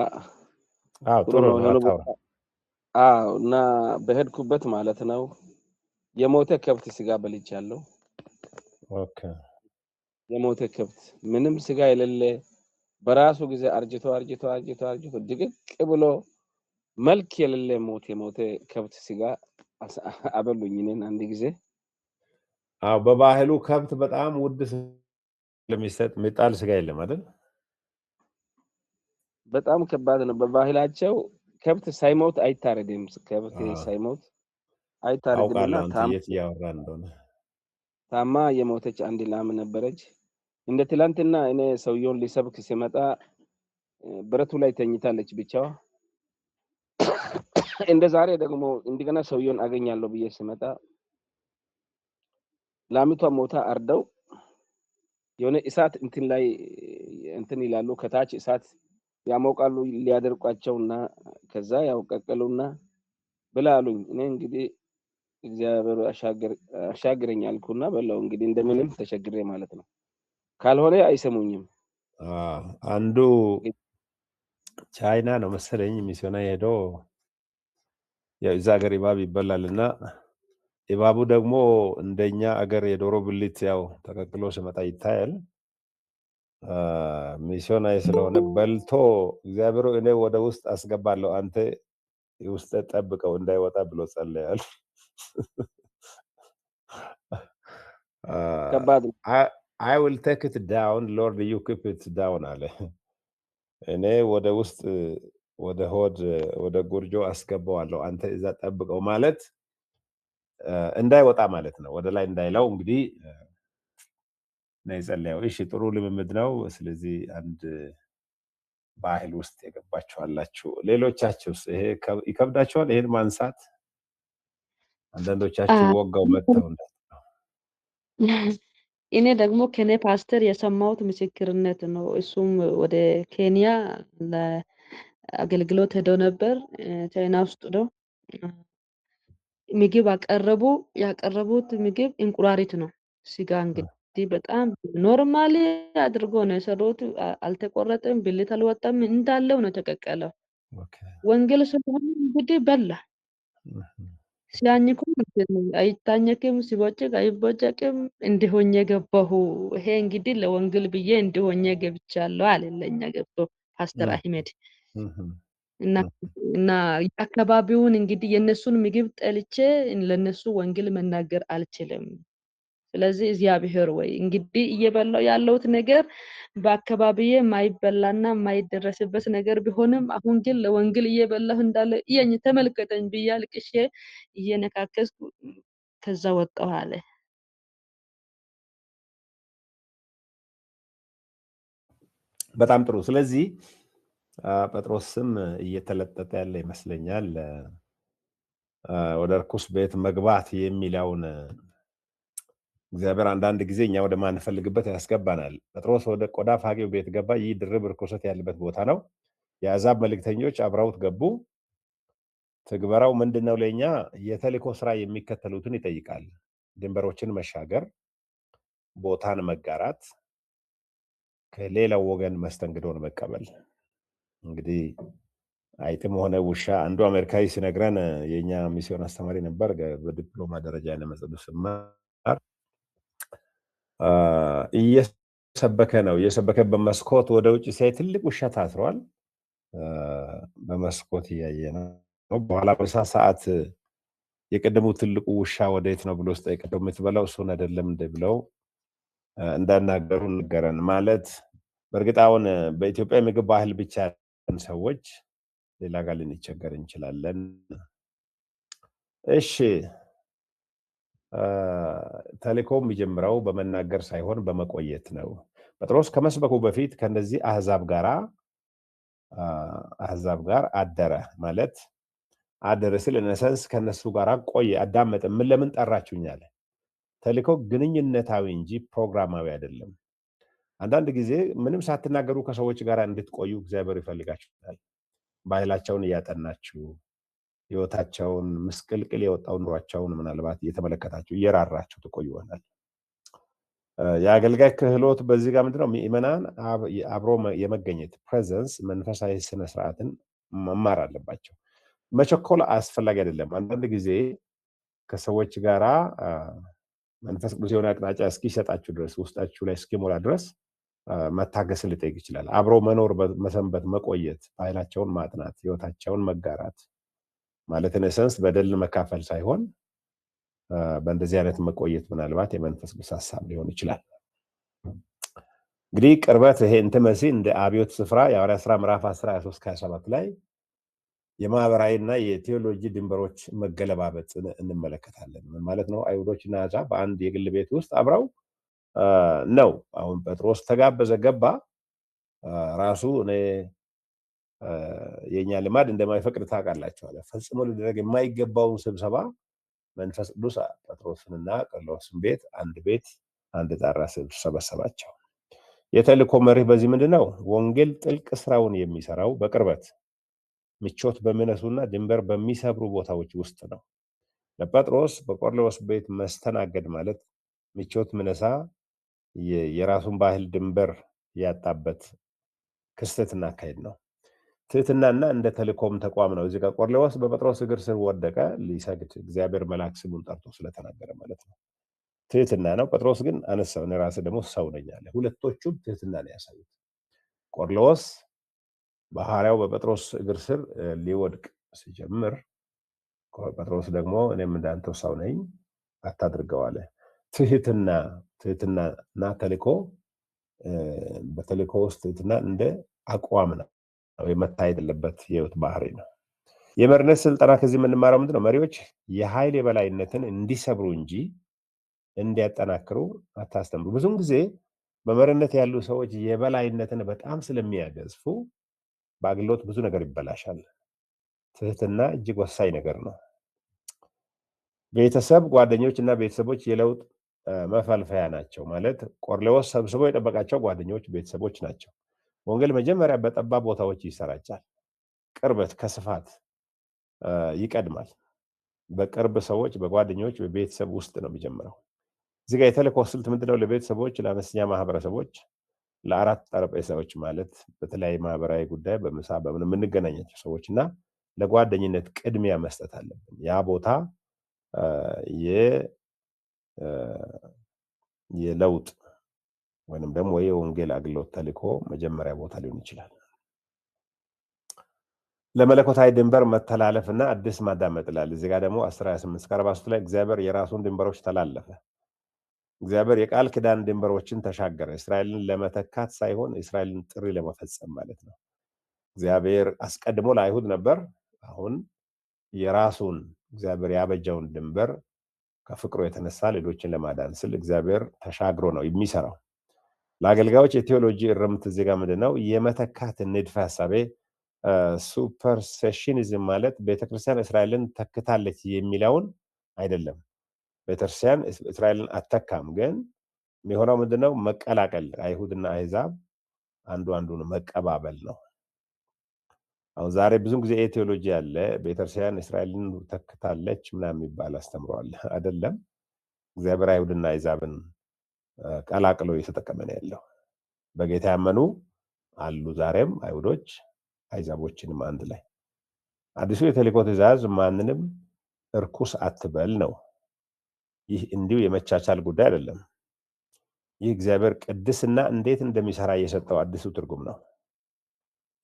S1: ጥሩ ነው።
S4: እና በሄድኩበት ማለት ነው የሞተ ከብት ስጋ በልቻለሁ።
S1: ኦኬ።
S4: የሞተ ከብት ምንም ስጋ የሌለ በራሱ ጊዜ አርጅቶ ድቅቅ ብሎ መልክ የሌለ የሞተ ከብት ስጋ አበሉኝ እኔን አንድ ጊዜ።
S1: በባህሉ ከብት በጣም ውድ ስለሚሰጥ የሚጣል ስጋ የለም አይደል?
S4: በጣም ከባድ ነው። በባህላቸው ከብት ሳይሞት አይታረድም። ከብት ሳይሞት አይታረድም። ታማ የሞተች አንድ ላም ነበረች። እንደ ትላንትና እኔ ሰውየውን ሊሰብክ ሲመጣ ብረቱ ላይ ተኝታለች ብቻዋ። እንደ ዛሬ ደግሞ እንደገና ሰውየውን አገኛለሁ ብዬ ሲመጣ ላሚቷ ሞታ አርደው የሆነ እሳት እንትን ላይ እንትን ይላሉ፣ ከታች እሳት ያሞቃሉ ሊያደርቋቸውና ከዛ ያው ቀቀሉና ብላ አሉኝ። እኔ እንግዲህ እግዚአብሔር አሻግረኝ አልኩና በላው። እንግዲህ እንደምንም ተቸግሬ ማለት ነው። ካልሆነ አይሰሙኝም።
S1: አንዱ ቻይና ነው መሰለኝ ሚስዮናዊ ሄዶ የዛ ሀገር እባብ ይበላልና እባቡ ደግሞ እንደኛ አገር የዶሮ ብልት ያው ተቀቅሎ ሲመጣ ይታያል። ሚስዮናዊ ስለሆነ በልቶ እግዚአብሔር እኔ ወደ ውስጥ አስገባለሁ አንተ ውስጥ ጠብቀው እንዳይወጣ ብሎ ጸለያል።
S4: ከባድ
S1: I will take it down, Lord, you keep it down አለ። እኔ ወደ ውስጥ ወደ ጎርጆ አስገባዋለሁ አንተ እዛ ጠብቀው ማለት እንዳይወጣ ማለት ነው። ወደ ላይ እንዳይለው እንግዲህ ነው የጸለየው። እሺ ጥሩ ልምምድ ነው። ስለዚህ አንድ ባህል ውስጥ የገባችሁ አላችሁ። ሌሎቻችሁስ ይሄ ይከብዳችኋል ይሄን ማንሳት? አንዳንዶቻችሁ ወጋው መተው
S3: እኔ ደግሞ ከኔ ፓስተር የሰማሁት ምስክርነት ነው። እሱም ወደ ኬንያ ለአገልግሎት ሄዶ ነበር። ቻይና ውስጥ ነው። ምግብ ያቀረቡት ምግብ እንቁራሪት ነው። ስጋ እንግዲህ በጣም ኖርማሊ አድርጎ ነው የሰሩት። አልተቆረጠም፣ ብልት አልወጣም፣ እንዳለው ነው የተቀቀለው። ወንጌል ስለሆነ እንግዲህ በላ። ሲያኝኩም አይታኘክም፣ ሲቦጭቅ አይቦጨቅም። እንዲሆኜ ገባሁ። ይሄ እንግዲህ ለወንጌል ብዬ እንዲሆኜ ገብቻለሁ አለ ለኛ ገብቶ ፓስተር አህመድ እና አካባቢውን እንግዲህ የነሱን ምግብ ጠልቼ ለነሱ ወንጌል መናገር አልችልም። ስለዚህ እግዚአብሔር ወይ እንግዲህ እየበላው ያለውት ነገር በአካባቢዬ ማይበላና ማይደረስበት ነገር ቢሆንም አሁን ግን ለወንጌል እየበላሁ እንዳለ እየኝ ተመልከተኝ ብዬ አልቅሼ እየነካከስኩ ከዛ ወጣሁ አለ።
S1: በጣም ጥሩ። ስለዚህ ጴጥሮስም እየተለጠጠ ያለ ይመስለኛል ወደ ርኩስ ቤት መግባት የሚለውን እግዚአብሔር አንዳንድ ጊዜ እኛ ወደ ማንፈልግበት ያስገባናል። ጴጥሮስ ወደ ቆዳ ፋቂው ቤት ገባ። ይህ ድርብ ርኩሰት ያለበት ቦታ ነው። የአሕዛብ መልእክተኞች አብረውት ገቡ። ትግበራው ምንድነው? ለኛ የተልእኮ ስራ የሚከተሉትን ይጠይቃል። ድንበሮችን መሻገር፣ ቦታን መጋራት፣ ከሌላው ወገን መስተንግዶን መቀበል። እንግዲህ አይጥም ሆነ ውሻ አንዱ አሜሪካዊ ሲነግረን የኛ ሚስዮን አስተማሪ ነበር። በዲፕሎማ ደረጃ ለመጽዱስ ማር እየሰበከ ነው። እየሰበከ በመስኮት ወደ ውጭ ሲያይ ትልቅ ውሻ ታስሯል። በመስኮት እያየ ነው። በኋላ በሳ ሰዓት የቀደሙ ትልቁ ውሻ ወዴት ነው ብሎ ስጠይቀው የምትበላው እሱን አይደለም እንደ ብለው እንዳናገሩ ነገረን። ማለት በእርግጥ አሁን በኢትዮጵያ ምግብ ባህል ብቻ ሰዎች ሌላ ጋር ልንቸገር እንችላለን። እሺ ተልእኮው የሚጀምረው በመናገር ሳይሆን በመቆየት ነው። ጴጥሮስ ከመስበኩ በፊት ከነዚህ አሕዛብ ጋር አደረ። ማለት አደረ ስል ኢነሰንስ ከነሱ ጋር ቆየ፣ አዳመጠ። ምን ለምን ጠራችሁኝ አለ። ተልእኮው ግንኙነታዊ እንጂ ፕሮግራማዊ አይደለም። አንዳንድ ጊዜ ምንም ሳትናገሩ ከሰዎች ጋር እንድትቆዩ እግዚአብሔር ይፈልጋችኋል። ባህላቸውን እያጠናችሁ ህይወታቸውን ምስቅልቅል የወጣው ኑሯቸውን ምናልባት እየተመለከታችሁ እየራራችሁ ትቆዩ ይሆናል። የአገልጋይ ክህሎት በዚህ ጋር ምንድነው? ምእመናን አብሮ የመገኘት ፕሬዘንስ፣ መንፈሳዊ ስነ ስርዓትን መማር አለባቸው። መቸኮል አስፈላጊ አይደለም። አንዳንድ ጊዜ ከሰዎች ጋራ መንፈስ ቅዱስ የሆነ አቅጣጫ እስኪሰጣችሁ ድረስ ውስጣችሁ ላይ እስኪሞላ ድረስ መታገስን ሊጠይቅ ይችላል። አብሮ መኖር፣ መሰንበት፣ መቆየት፣ ባህላቸውን ማጥናት፣ ህይወታቸውን መጋራት ማለት ኢነሰንስ በደልን መካፈል ሳይሆን በእንደዚህ አይነት መቆየት ምናልባት የመንፈስ ቅዱስ ሐሳብ ሊሆን ይችላል። እንግዲህ ቅርበት፣ ይሄ ኢንቲመሲ እንደ አብዮት ስፍራ የሐዋርያት ሥራ ምዕራፍ 10 23-27 ላይ የማህበራዊና የቴዎሎጂ ድንበሮች መገለባበጥን እንመለከታለን። ምን ማለት ነው? አይሁዶችና አሕዛብ በአንድ የግል ቤት ውስጥ አብረው ነው። አሁን ጴጥሮስ ተጋበዘ፣ ገባ። ራሱ እኔ የኛ ልማድ እንደማይፈቅድ ታውቃላችሁ አለ። ፈጽሞ ሊደረግ የማይገባውን ስብሰባ መንፈስ ቅዱስ ጴጥሮስንና ቀርሎስን ቤት አንድ ጣራ ሰበሰባቸው። የተልእኮ መርህ በዚህ ምንድነው? ወንጌል ጥልቅ ስራውን የሚሰራው በቅርበት ምቾት በሚነሱና ድንበር በሚሰብሩ ቦታዎች ውስጥ ነው። ለጴጥሮስ በቆርኔሌዎስ ቤት መስተናገድ ማለት ምቾት ምነሳ የራሱን ባህል ድንበር ያጣበት ክስተትና አካሄድ ነው። ትህትናና እንደ ተልእኮም ተቋም ነው። እዚህ ጋር ቆርኔሌዎስ በጴጥሮስ እግር ስር ወደቀ ሊሰግድ፣ እግዚአብሔር መልአክ ስሙን ጠርቶ ስለተናገረ ማለት ነው። ትህትና ነው። ጴጥሮስ ግን አነሳው፣ እኔ ራሴ ደግሞ ሰው ነኝ አለ። ሁለቶቹም ትህትና ነው ያሳዩት። ቆርኔሌዎስ በሐዋርያው በጴጥሮስ እግር ስር ሊወድቅ ሲጀምር፣ ጴጥሮስ ደግሞ እኔም እንዳንተው ሰው ነኝ አታድርገው አለ። ትህትናና ተልእኮ፣ በተልእኮ ውስጥ ትህትና እንደ አቋም መታየት ያለበት የህይወት ባህሪ ነው። የመሪነት ስልጠና ከዚህ የምንማረው ምንድነው? መሪዎች የኃይል የበላይነትን እንዲሰብሩ እንጂ እንዲያጠናክሩ አታስተምሩ። ብዙም ጊዜ በመሪነት ያሉ ሰዎች የበላይነትን በጣም ስለሚያገዝፉ በአገልግሎት ብዙ ነገር ይበላሻል። ትህትና እጅግ ወሳኝ ነገር ነው። ቤተሰብ፣ ጓደኞች እና ቤተሰቦች የለውጥ መፈልፈያ ናቸው። ማለት ቆርኔሌዎስ ሰብስቦ የጠበቃቸው ጓደኞች፣ ቤተሰቦች ናቸው። ወንጌል መጀመሪያ በጠባብ ቦታዎች ይሰራጫል። ቅርበት ከስፋት ይቀድማል። በቅርብ ሰዎች፣ በጓደኞች፣ በቤተሰብ ውስጥ ነው የሚጀምረው። እዚህ ጋር የተልእኮ ስልት ምንድነው? ለቤተሰቦች፣ ለአነስተኛ ማህበረሰቦች፣ ለአራት ጠረጴዛዎች ማለት በተለያየ ማህበራዊ ጉዳይ በምሳ በምን የምንገናኛቸው ሰዎች እና ለጓደኝነት ቅድሚያ መስጠት አለብን። ያ ቦታ የለውጥ ወይንም ደግሞ የወንጌል አገልግሎት ተልእኮ መጀመሪያ ቦታ ሊሆን ይችላል። ለመለኮታዊ ድንበር መተላለፍና አዲስ ማዳመጥ ይላል። እዚህ ጋር ደግሞ 10:28-43 ላይ እግዚአብሔር የራሱን ድንበሮች ተላለፈ። እግዚአብሔር የቃል ኪዳን ድንበሮችን ተሻገረ። እስራኤልን ለመተካት ሳይሆን እስራኤልን ጥሪ ለመፈጸም ማለት ነው። እግዚአብሔር አስቀድሞ ለአይሁድ ነበር። አሁን የራሱን እግዚአብሔር ያበጀውን ድንበር ከፍቅሩ የተነሳ ሌሎችን ለማዳን ስል እግዚአብሔር ተሻግሮ ነው የሚሰራው። ለአገልጋዮች የቴዎሎጂ እርምት እዚህ ጋር ምንድነው? የመተካት ንድፈ ሐሳቤ ሱፐርሴሽኒዝም ማለት ቤተክርስቲያን እስራኤልን ተክታለች የሚለውን አይደለም። ቤተክርስቲያን እስራኤልን አተካም፣ ግን የሚሆነው ምንድነው? መቀላቀል፣ አይሁድና አሕዛብ አንዱ አንዱን መቀባበል ነው። አሁን ዛሬ ብዙም ጊዜ ቴዎሎጂ ያለ ቤተክርስቲያን እስራኤልን ተክታለች ምናምን የሚባል አስተምሯል። አይደለም። እግዚአብሔር አይሁድና አሕዛብን ቀላቅሎ እየተጠቀመ ነው ያለው። በጌታ ያመኑ አሉ ዛሬም አይሁዶች አሕዛቦችንም አንድ ላይ። አዲሱ የተልእኮ ትእዛዝ ማንንም እርኩስ አትበል ነው። ይህ እንዲሁ የመቻቻል ጉዳይ አይደለም። ይህ እግዚአብሔር ቅድስና እንዴት እንደሚሰራ የሰጠው አዲሱ ትርጉም ነው።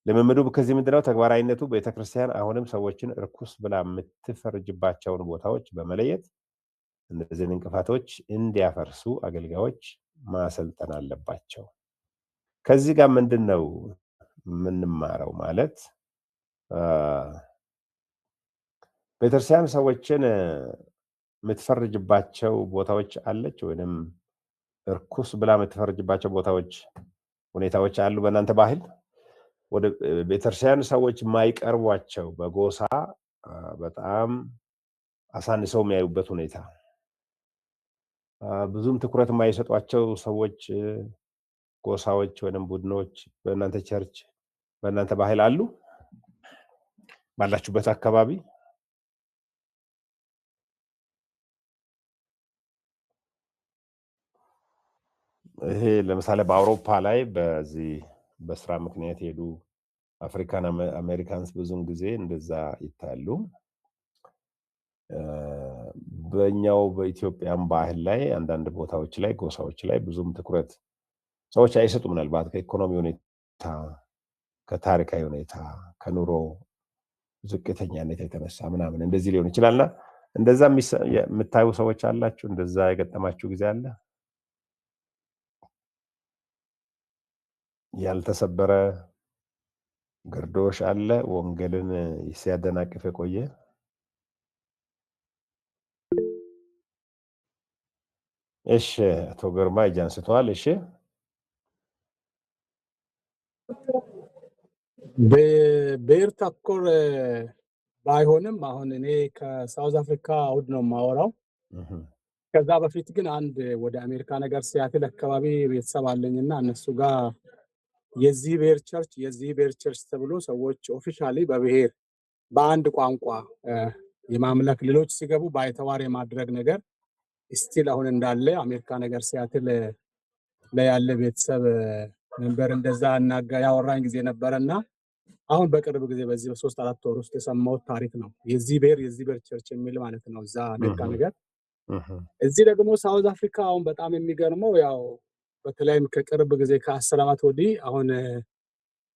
S1: ልምምዱ ከዚህ ምንድነው? ተግባራዊነቱ ቤተክርስቲያን አሁንም ሰዎችን እርኩስ ብላ የምትፈርጅባቸውን ቦታዎች በመለየት እነዚህን እንቅፋቶች እንዲያፈርሱ አገልጋዮች ማሰልጠን አለባቸው። ከዚህ ጋር ምንድነው የምንማረው? ማለት ቤተክርስቲያን ሰዎችን የምትፈርጅባቸው ቦታዎች አለች ወይንም እርኩስ ብላ የምትፈርጅባቸው ቦታዎች፣ ሁኔታዎች አሉ በእናንተ ባህል? ወደ ቤተክርስቲያን ሰዎች የማይቀርቧቸው በጎሳ በጣም አሳንሰው የሚያዩበት ሁኔታ፣ ብዙም ትኩረት የማይሰጧቸው ሰዎች፣ ጎሳዎች ወይንም ቡድኖች በእናንተ ቸርች በእናንተ ባህል አሉ? ባላችሁበት አካባቢ? ይሄ ለምሳሌ በአውሮፓ ላይ በዚህ በስራ ምክንያት የሄዱ አፍሪካን አሜሪካንስ ብዙም ጊዜ እንደዛ ይታያሉ። በእኛው በኢትዮጵያም ባህል ላይ አንዳንድ ቦታዎች ላይ ጎሳዎች ላይ ብዙም ትኩረት ሰዎች አይሰጡ። ምናልባት ከኢኮኖሚ ሁኔታ፣ ከታሪካዊ ሁኔታ፣ ከኑሮ ዝቅተኛነት የተነሳ ምናምን እንደዚህ ሊሆን ይችላልና እንደዛ የምታዩ ሰዎች አላችሁ? እንደዛ የገጠማችሁ ጊዜ አለ? ያልተሰበረ ግርዶሽ አለ ወንጌልን ሲያደናቅፍ የቆየ? እሺ፣ አቶ ግርማ እጅ አንስተዋል። እሺ፣
S2: ብሔር ተኮር ባይሆንም አሁን እኔ ከሳውዝ አፍሪካ እሑድ ነው የማወራው። ከዛ በፊት ግን አንድ ወደ አሜሪካ ነገር ሲያትል አካባቢ ቤተሰብ አለኝና እነሱ ጋር የዚህ ብሔር ቸርች ተብሎ ሰዎች ኦፊሻሊ በብሔር በአንድ ቋንቋ የማምለክ ሌሎች ሲገቡ ባይተዋር የማድረግ ነገር ስቲል አሁን እንዳለ አሜሪካ ነገር ሲያትል ላይ ያለ ቤተሰብ መንበር እንደዛ ያወራኝ ጊዜ ነበረና አሁን በቅርብ ጊዜ በዚህ በ3-4 ወር ውስጥ የሰማሁት ታሪክ ነው። የዚህ ብሔር ቸርች የሚል ማለት ነው እዛ አሜሪካ ነገር። እዚህ ደግሞ ሳውዝ አፍሪካ አሁን በጣም የሚገርመው ያው በተለይም ከቅርብ ጊዜ ከ10 ዓመት ወዲህ አሁን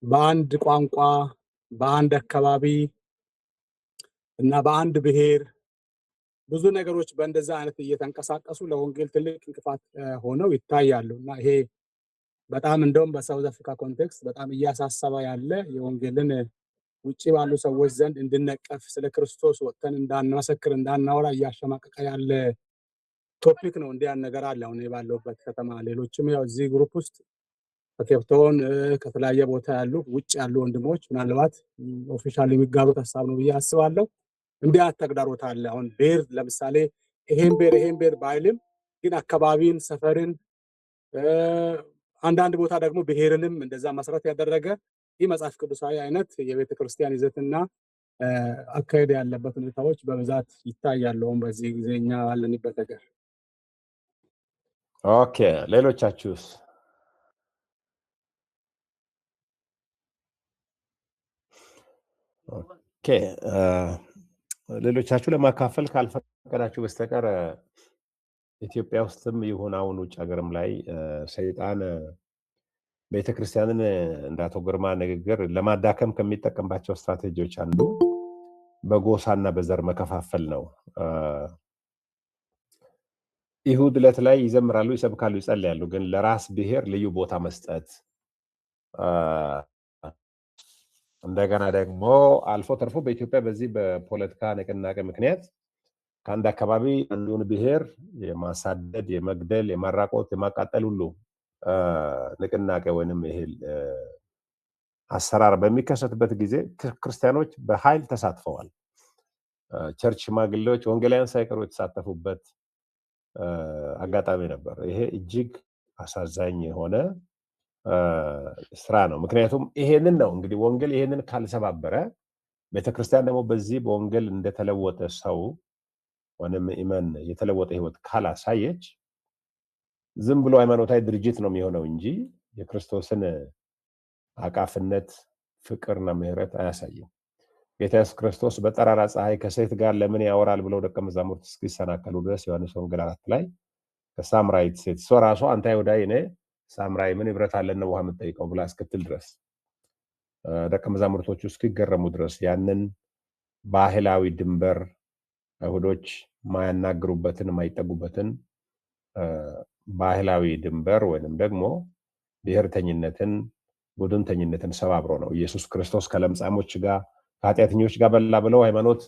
S2: በአንድ ቋንቋ በአንድ አካባቢ እና በአንድ ብሔር ብዙ ነገሮች በእንደዛ አይነት እየተንቀሳቀሱ ለወንጌል ትልቅ እንቅፋት ሆነው ይታያሉ። እና ይሄ በጣም እንደውም በሳውዝ አፍሪካ ኮንቴክስት በጣም እያሳሰበ ያለ የወንጌልን ውጭ ባሉ ሰዎች ዘንድ እንድነቀፍ ስለ ክርስቶስ ወጥተን እንዳንመሰክር እንዳናወራ እያሸማቀቀ ያለ ቶፒክ ነው። እንዲህ ያን ነገር አለ አሁን ባለሁበት ከተማ። ሌሎችም ያው እዚህ ግሩፕ ውስጥ ከኬፕቶን ከተለያየ ቦታ ያሉ ውጭ ያሉ ወንድሞች ምናልባት ኦፊሻል የሚጋሩት ሀሳብ ነው ብዬ አስባለሁ። እንዲህ ተግዳሮት አለ። አሁን ብሔር ለምሳሌ ይሄን ብሔር ባይልም ግን አካባቢን፣ ሰፈርን፣ አንዳንድ ቦታ ደግሞ ብሔርንም እንደዛ መሰረት ያደረገ ይህ መጽሐፍ ቅዱሳዊ አይነት የቤተ ክርስቲያን ይዘትና አካሄድ ያለበት ሁኔታዎች በብዛት ይታያሉ በዚህ ጊዜ እኛ ባለንበት ሀገር።
S1: ኦኬ፣ ሌሎቻችሁስ? ኦኬ፣ ሌሎቻችሁ ለማካፈል ካልፈቀዳችሁ በስተቀር ኢትዮጵያ ውስጥም ይሁን አሁን ውጭ ሀገርም ላይ ሰይጣን ቤተክርስቲያንን እንደ አቶ ግርማ ንግግር ለማዳከም ከሚጠቀምባቸው ስትራቴጂዎች አንዱ በጎሳና በዘር መከፋፈል ነው። ይሁድ ዕለት ላይ ይዘምራሉ፣ ይሰብካሉ፣ ይጸልያሉ፣ ግን ለራስ ብሔር ልዩ ቦታ መስጠት፣ እንደገና ደግሞ አልፎ ተርፎ በኢትዮጵያ በዚህ በፖለቲካ ንቅናቄ ምክንያት ከአንድ አካባቢ አንዱን ብሔር የማሳደድ፣ የመግደል፣ የማራቆት፣ የማቃጠል ሁሉ ንቅናቄ ወይንም ይሄ አሰራር በሚከሰትበት ጊዜ ክርስቲያኖች በኃይል ተሳትፈዋል። ቸርች ሽማግሌዎች፣ ወንጌላውያን ሳይቀሩ የተሳተፉበት አጋጣሚ ነበር። ይሄ እጅግ አሳዛኝ የሆነ ስራ ነው። ምክንያቱም ይሄንን ነው እንግዲህ ወንጌል ይሄንን ካልሰባበረ ቤተክርስቲያን ደግሞ በዚህ በወንጌል እንደተለወጠ ሰው ወይም ኢማን የተለወጠ ህይወት ካላሳየች ዝም ብሎ ሃይማኖታዊ ድርጅት ነው የሚሆነው እንጂ የክርስቶስን አቃፍነት፣ ፍቅርና ምህረት አያሳይም። ጌታ ኢየሱስ ክርስቶስ በጠራራ ፀሐይ ከሴት ጋር ለምን ያወራል ብለው ደቀ መዛሙርት እስኪሰናከሉ ድረስ ዮሐንስ ወንጌል 4 ላይ ከሳምራዊት ሴት እሷ ራሷ አንተ አይሁዳዊ እኔ ሳምራዊ ምን ይብረት አለን ውሃ የምትጠይቀው ብላ እስክትል ድረስ ደቀ መዛሙርቶቹ እስኪገረሙ ድረስ ያንን ባህላዊ ድንበር አይሁዶች ማያናግሩበትን ማይጠጉበትን ባህላዊ ድንበር ወይንም ደግሞ ብሔርተኝነትን፣ ቡድንተኝነትን ሰባብሮ ነው ኢየሱስ ክርስቶስ ከለምጻሞች ጋር ከኃጢአተኞች ጋር በላ ብለው ሃይማኖት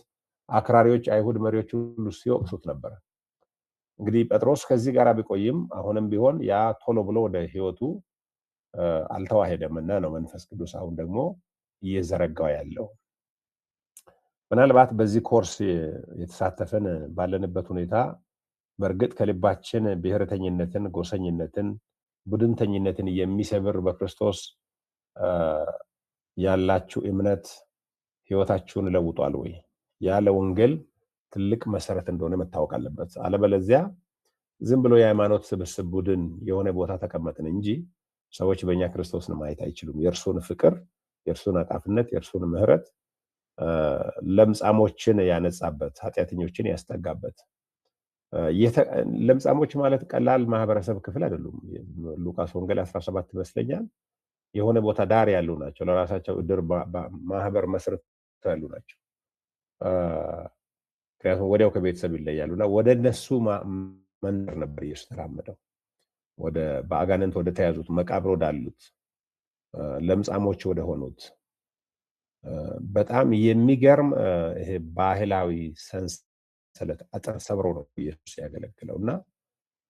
S1: አክራሪዎች አይሁድ መሪዎች ሁሉ ሲወቅሱት ነበር። እንግዲህ ጴጥሮስ ከዚህ ጋር ቢቆይም አሁንም ቢሆን ያ ቶሎ ብሎ ወደ ህይወቱ አልተዋሄደምና ነው መንፈስ ቅዱስ አሁን ደግሞ እየዘረጋው ያለው። ምናልባት በዚህ ኮርስ የተሳተፈን ባለንበት ሁኔታ በእርግጥ ከልባችን ብሔርተኝነትን፣ ጎሰኝነትን፣ ቡድንተኝነትን የሚሰብር በክርስቶስ ያላችሁ እምነት ህይወታችሁን ለውጧል ወይ? ያለ ወንጌል ትልቅ መሰረት እንደሆነ መታወቅ አለበት። አለበለዚያ ዝም ብሎ የሃይማኖት ስብስብ ቡድን የሆነ ቦታ ተቀመጥን እንጂ ሰዎች በእኛ ክርስቶስን ማየት አይችሉም። የእርሱን ፍቅር፣ የእርሱን አቃፍነት፣ የእርሱን ምህረት ለምጻሞችን ያነጻበት፣ ኃጢአተኞችን ያስጠጋበት። ለምጻሞች ማለት ቀላል ማህበረሰብ ክፍል አይደሉም። ሉቃስ ወንጌል 17 ይመስለኛል የሆነ ቦታ ዳር ያሉ ናቸው። ለራሳቸው እድር ማህበር መስርተው ያሉ ናቸው። ምክንያቱም ወዲያው ከቤተሰብ ይለያሉና ወደ እነሱ መንደር ነበር ኢየሱስ ተራመደው። ወደ በአጋንንት ወደ ተያዙት፣ መቃብር ወዳሉት፣ ለምጻሞች ወደ ሆኑት በጣም የሚገርም ይሄ ባህላዊ ሰንሰለት አጥር ሰብሮ ነው ኢየሱስ ያገለግለው እና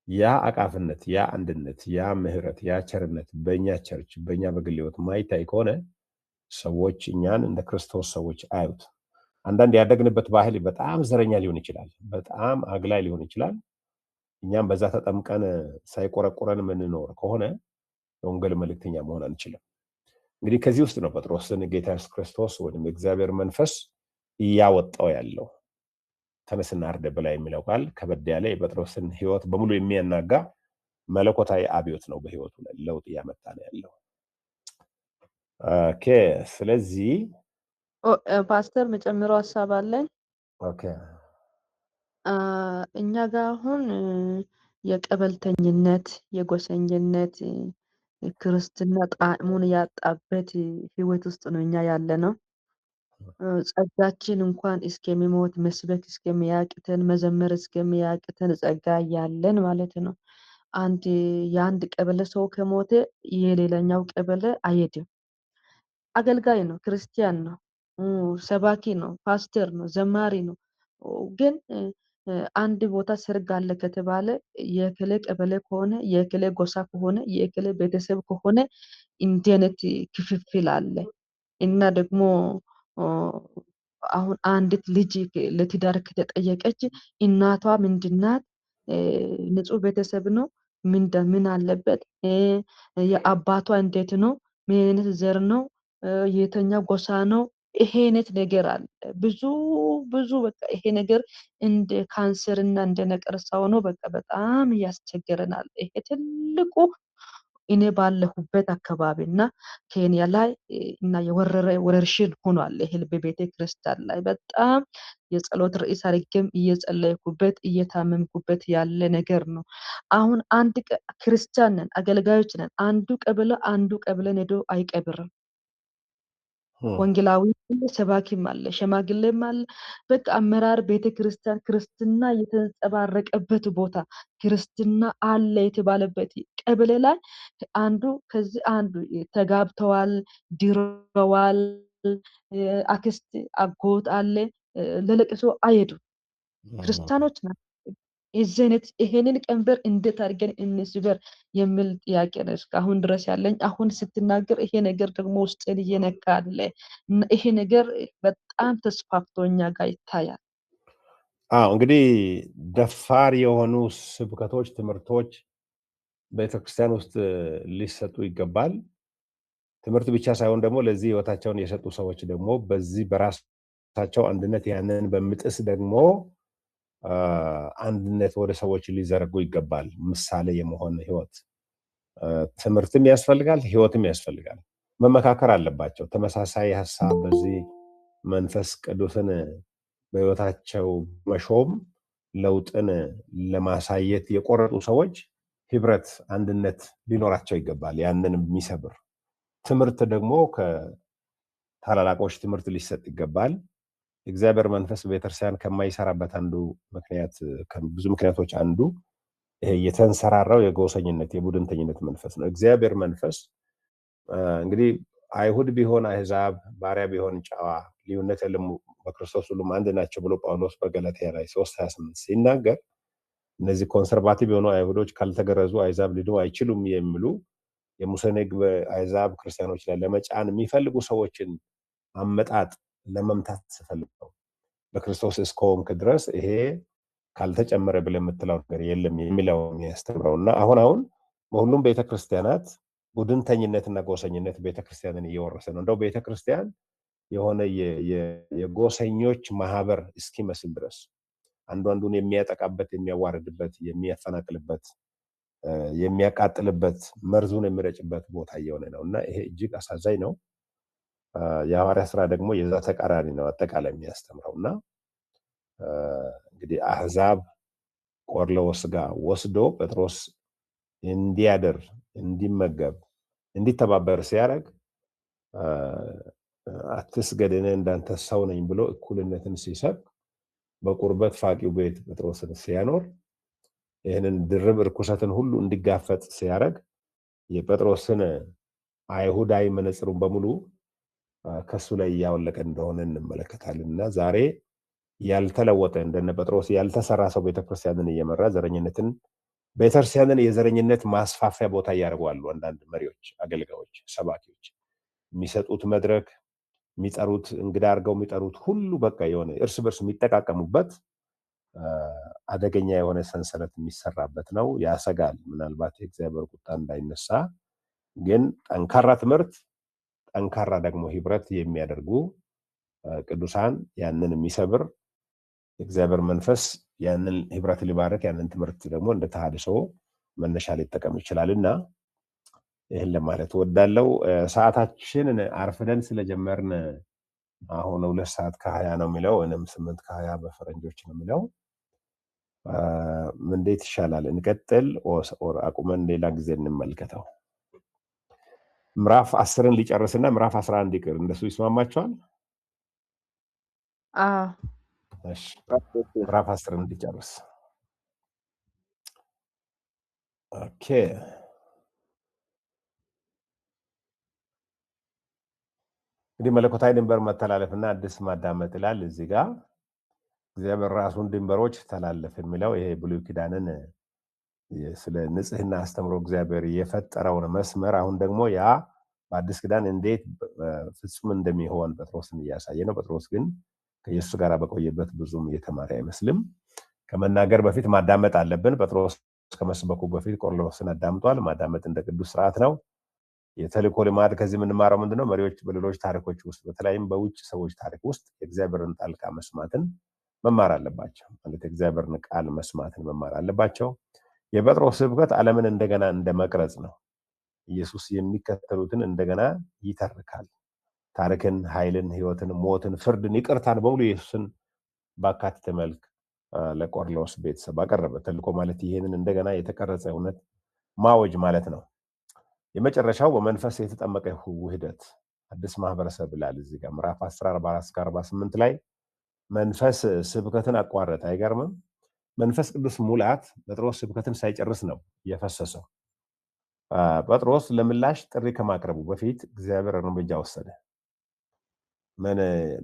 S1: ያ አቃፍነት፣ ያ አንድነት፣ ያ ምህረት፣ ያ ቸርነት በእኛ ቸርች በእኛ በግል ህይወት ማይታይ ከሆነ ሰዎች እኛን እንደ ክርስቶስ ሰዎች አዩት። አንዳንድ ያደግንበት ባህል በጣም ዘረኛ ሊሆን ይችላል፣ በጣም አግላይ ሊሆን ይችላል። እኛም በዛ ተጠምቀን ሳይቆረቆረን የምንኖር ከሆነ የወንጌል መልእክተኛ መሆን አንችልም። እንግዲህ ከዚህ ውስጥ ነው ጴጥሮስን ጌታ ኢየሱስ ክርስቶስ ወይም እግዚአብሔር መንፈስ እያወጣው ያለው። ተነስና አርደ ብላ የሚለው ቃል ከበድ ያለ የጴጥሮስን ህይወት በሙሉ የሚያናጋ መለኮታዊ አብዮት ነው። በህይወቱ ላይ ለውጥ እያመጣ ነው ያለው። ኦኬ፣ ስለዚህ
S3: ፓስተር መጨምረው ሀሳብ አለኝ።
S1: ኦኬ፣
S3: እኛ ጋር አሁን የቀበልተኝነት፣ የጎሰኝነት ክርስትና ጣዕሙን ያጣበት ህይወት ውስጥ ነው እኛ ያለ ነው። ጸጋችን እንኳን እስከሚሞት መስበክ እስከሚያቅተን መዘመር እስከሚያቅተን ጸጋ ያለን ማለት ነው። አንድ የአንድ ቀበሌ ሰው ከሞተ የሌላኛው ቀበሌ አይሄድም። አገልጋይ ነው፣ ክርስቲያን ነው፣ ሰባኪ ነው፣ ፓስተር ነው፣ ዘማሪ ነው። ግን አንድ ቦታ ሰርግ አለ ከተባለ የክሌ ቀበሌ ከሆነ የክሌ ጎሳ ከሆነ የክሌ ቤተሰብ ከሆነ እንዲህ አይነት ክፍፍል አለ። እና ደግሞ አሁን አንዲት ልጅ ለትዳር ከተጠየቀች እናቷ ምንድናት? ንጹህ ቤተሰብ ነው? ምን አለበት? የአባቷ እንዴት ነው? ምን አይነት ዘር ነው? የተኛው ጎሳ ነው? ይሄ አይነት ነገር አለ። ብዙ ብዙ በቃ ይሄ ነገር እንደ ካንሰር እና እንደ ነቀርሳ ሆኖ በቃ በጣም ያስቸግረናል። ይሄ ትልቁ እኔ ባለሁበት አካባቢ እና ኬንያ ላይ እና የወረረ ወረርሽን ሆኗል። ይሄ በቤተ ክርስቲያን ላይ በጣም የጸሎት ርዕስ አድርጌም እየጸለይኩበት እየታመምኩበት ያለ ነገር ነው። አሁን አንድ ክርስቲያን ነን፣ አገልጋዮች ነን። አንዱ ቀብለን ሄዶ አይቀብርም። ወንጌላዊ ሰባኪም አለ፣ ሸማግሌም አለ። በቃ አመራር ቤተክርስቲያን ክርስትና የተንጸባረቀበት ቦታ ክርስትና አለ የተባለበት ቀበሌ ላይ ከዚህ አንዱ ተጋብተዋል፣ ድረዋል፣ አክስት አጎት አለ፣ ለለቅሶ አይሄዱም። ክርስቲያኖች ናቸው። የዚህ አይነት ይሄንን ቀንበር እንዴት አድርገን እንስበር የሚል ጥያቄ ነው እስካሁን ድረስ ያለኝ። አሁን ስትናገር ይሄ ነገር ደግሞ ውስጥን እየነካ አለ። ይሄ ነገር በጣም ተስፋፍቶ እኛ ጋር ይታያል።
S1: እንግዲህ ደፋር የሆኑ ስብከቶች፣ ትምህርቶች ቤተክርስቲያን ውስጥ ሊሰጡ ይገባል። ትምህርት ብቻ ሳይሆን ደግሞ ለዚህ ህይወታቸውን የሰጡ ሰዎች ደግሞ በዚህ በራሳቸው አንድነት ያንን በምጥስ ደግሞ አንድነት ወደ ሰዎች ሊዘረጉ ይገባል። ምሳሌ የመሆን ህይወት ትምህርትም ያስፈልጋል፣ ህይወትም ያስፈልጋል። መመካከር አለባቸው። ተመሳሳይ ሀሳብ በዚህ መንፈስ ቅዱስን በህይወታቸው መሾም ለውጥን ለማሳየት የቆረጡ ሰዎች ህብረት፣ አንድነት ሊኖራቸው ይገባል። ያንን የሚሰብር ትምህርት ደግሞ ከታላላቆች ትምህርት ሊሰጥ ይገባል። እግዚአብሔር መንፈስ ቤተክርስቲያን ከማይሰራበት አንዱ ምክንያት ብዙ ምክንያቶች አንዱ ይሄ የተንሰራራው የጎሰኝነት የቡድንተኝነት መንፈስ ነው። እግዚአብሔር መንፈስ እንግዲህ አይሁድ ቢሆን አህዛብ፣ ባሪያ ቢሆን ጨዋ ልዩነት የለም በክርስቶስ ሁሉም አንድ ናቸው ብሎ ጳውሎስ በገላትያ ላይ 3:28 ሲናገር እነዚህ ኮንሰርቫቲቭ የሆኑ አይሁዶች ካልተገረዙ አህዛብ ሊድኑ አይችሉም የሚሉ የሙሴን ሕግ በአህዛብ ክርስቲያኖች ላይ ለመጫን የሚፈልጉ ሰዎችን አመጣጥ ለመምታት ስፈልገው በክርስቶስ እስከሆንክ ድረስ ይሄ ካልተጨመረ ብለህ የምትለው ነገር የለም የሚለው የሚያስተምረው እና አሁን በሁሉም ቤተክርስቲያናት ቡድንተኝነትና ጎሰኝነት ቤተክርስቲያንን እየወረሰ ነው። እንደው ቤተክርስቲያን የሆነ የጎሰኞች ማህበር እስኪመስል ድረስ አንዱ አንዱን የሚያጠቃበት፣ የሚያዋርድበት፣ የሚያፈናቅልበት፣ የሚያቃጥልበት፣ መርዙን የሚረጭበት ቦታ እየሆነ ነው እና ይሄ እጅግ አሳዛኝ ነው። የሐዋርያ ስራ ደግሞ የዛ ተቃራኒ ነው አጠቃላይ የሚያስተምረው እና እንግዲህ አህዛብ ቆርለው ስጋ ወስዶ ጴጥሮስ እንዲያደር፣ እንዲመገብ፣ እንዲተባበር ሲያደርግ አትስገድ እኔ እንዳንተ ሰው ነኝ ብሎ እኩልነትን ሲሰብክ በቁርበት ፋቂው ቤት ጴጥሮስን ሲያኖር ይህንን ድርብ እርኩሰትን ሁሉ እንዲጋፈጥ ሲያደርግ የጴጥሮስን አይሁዳዊ መነጽሩን በሙሉ ከሱ ላይ እያወለቀ እንደሆነ እንመለከታለን እና ዛሬ ያልተለወጠ እንደነ ጴጥሮስ ያልተሰራ ሰው ቤተክርስቲያንን እየመራ ዘረኝነትን ቤተክርስቲያንን የዘረኝነት ማስፋፊያ ቦታ እያደረጓሉ። አንዳንድ መሪዎች፣ አገልጋዮች፣ ሰባኪዎች የሚሰጡት መድረክ የሚጠሩት እንግዳ አድርገው የሚጠሩት ሁሉ በቃ የሆነ እርስ በርስ የሚጠቃቀሙበት አደገኛ የሆነ ሰንሰለት የሚሰራበት ነው። ያሰጋል። ምናልባት የእግዚአብሔር ቁጣ እንዳይነሳ ግን ጠንካራ ትምህርት፣ ጠንካራ ደግሞ ህብረት የሚያደርጉ ቅዱሳን ያንን የሚሰብር የእግዚአብሔር መንፈስ ያንን ህብረት ሊባረክ ያንን ትምህርት ደግሞ እንደ ተሐድሶ መነሻ ሊጠቀም ይችላልና ይህን ለማለት ወዳለው ሰዓታችንን አርፍደን ስለጀመርን አሁን 2:20 ነው የሚለው ወይም 8:20 በፈረንጆች ነው የሚለው። እንዴት ይሻላል? እንቀጥል ኦር አቁመን ሌላ ጊዜ እንመልከተው? ምዕራፍ 10ን ሊጨርስና ምዕራፍ 11 ይቅር። እንደሱ ይስማማቸዋል? እሺ ምዕራፍ 10ን ሊጨርስ ኦኬ እንግዲህ መለኮታዊ ድንበር መተላለፍና አዲስ ማዳመጥ ይላል እዚህ ጋር። እግዚአብሔር ራሱን ድንበሮች ተላለፍ የሚለው ይሄ ብሉይ ኪዳንን ስለ ንጽህና አስተምሮ እግዚአብሔር የፈጠረውን መስመር አሁን ደግሞ ያ በአዲስ ኪዳን እንዴት ፍጹም እንደሚሆን ጴጥሮስን እያሳየ ነው። ጴጥሮስ ግን ከኢየሱስ ጋር በቆየበት ብዙም እየተማረ አይመስልም። ከመናገር በፊት ማዳመጥ አለብን። ጴጥሮስ ከመስበኩ በፊት ቆርኔሌዎስን አዳምጧል። ማዳመጥ እንደ ቅዱስ ስርዓት ነው። የተልእኮ ልማድ ከዚህ የምንማረው ምንድነው? መሪዎች በሌሎች ታሪኮች ውስጥ በተለይም በውጭ ሰዎች ታሪክ ውስጥ የእግዚአብሔርን ጣልቃ መስማትን መማር አለባቸው። ማለት የእግዚአብሔርን ቃል መስማትን መማር አለባቸው። የጴጥሮስ ስብከት ዓለምን እንደገና እንደ መቅረጽ ነው። ኢየሱስ የሚከተሉትን እንደገና ይተርካል። ታሪክን፣ ኃይልን፣ ህይወትን፣ ሞትን፣ ፍርድን፣ ይቅርታን በሙሉ ኢየሱስን ባካተተ መልክ ለቆርኔሌዎስ ቤተሰብ አቀረበ። ተልእኮ ማለት ይሄንን እንደገና የተቀረጸ እውነት ማወጅ ማለት ነው። የመጨረሻው በመንፈስ የተጠመቀ ውህደት አዲስ ማህበረሰብ ይላል እዚህ ጋር ምዕራፍ 10:44-48 ላይ መንፈስ ስብከትን አቋረጠ። አይገርምም? መንፈስ ቅዱስ ሙላት ጴጥሮስ ስብከትን ሳይጨርስ ነው የፈሰሰው። ጴጥሮስ ለምላሽ ጥሪ ከማቅረቡ በፊት እግዚአብሔር እርምጃ ወሰደ። ምን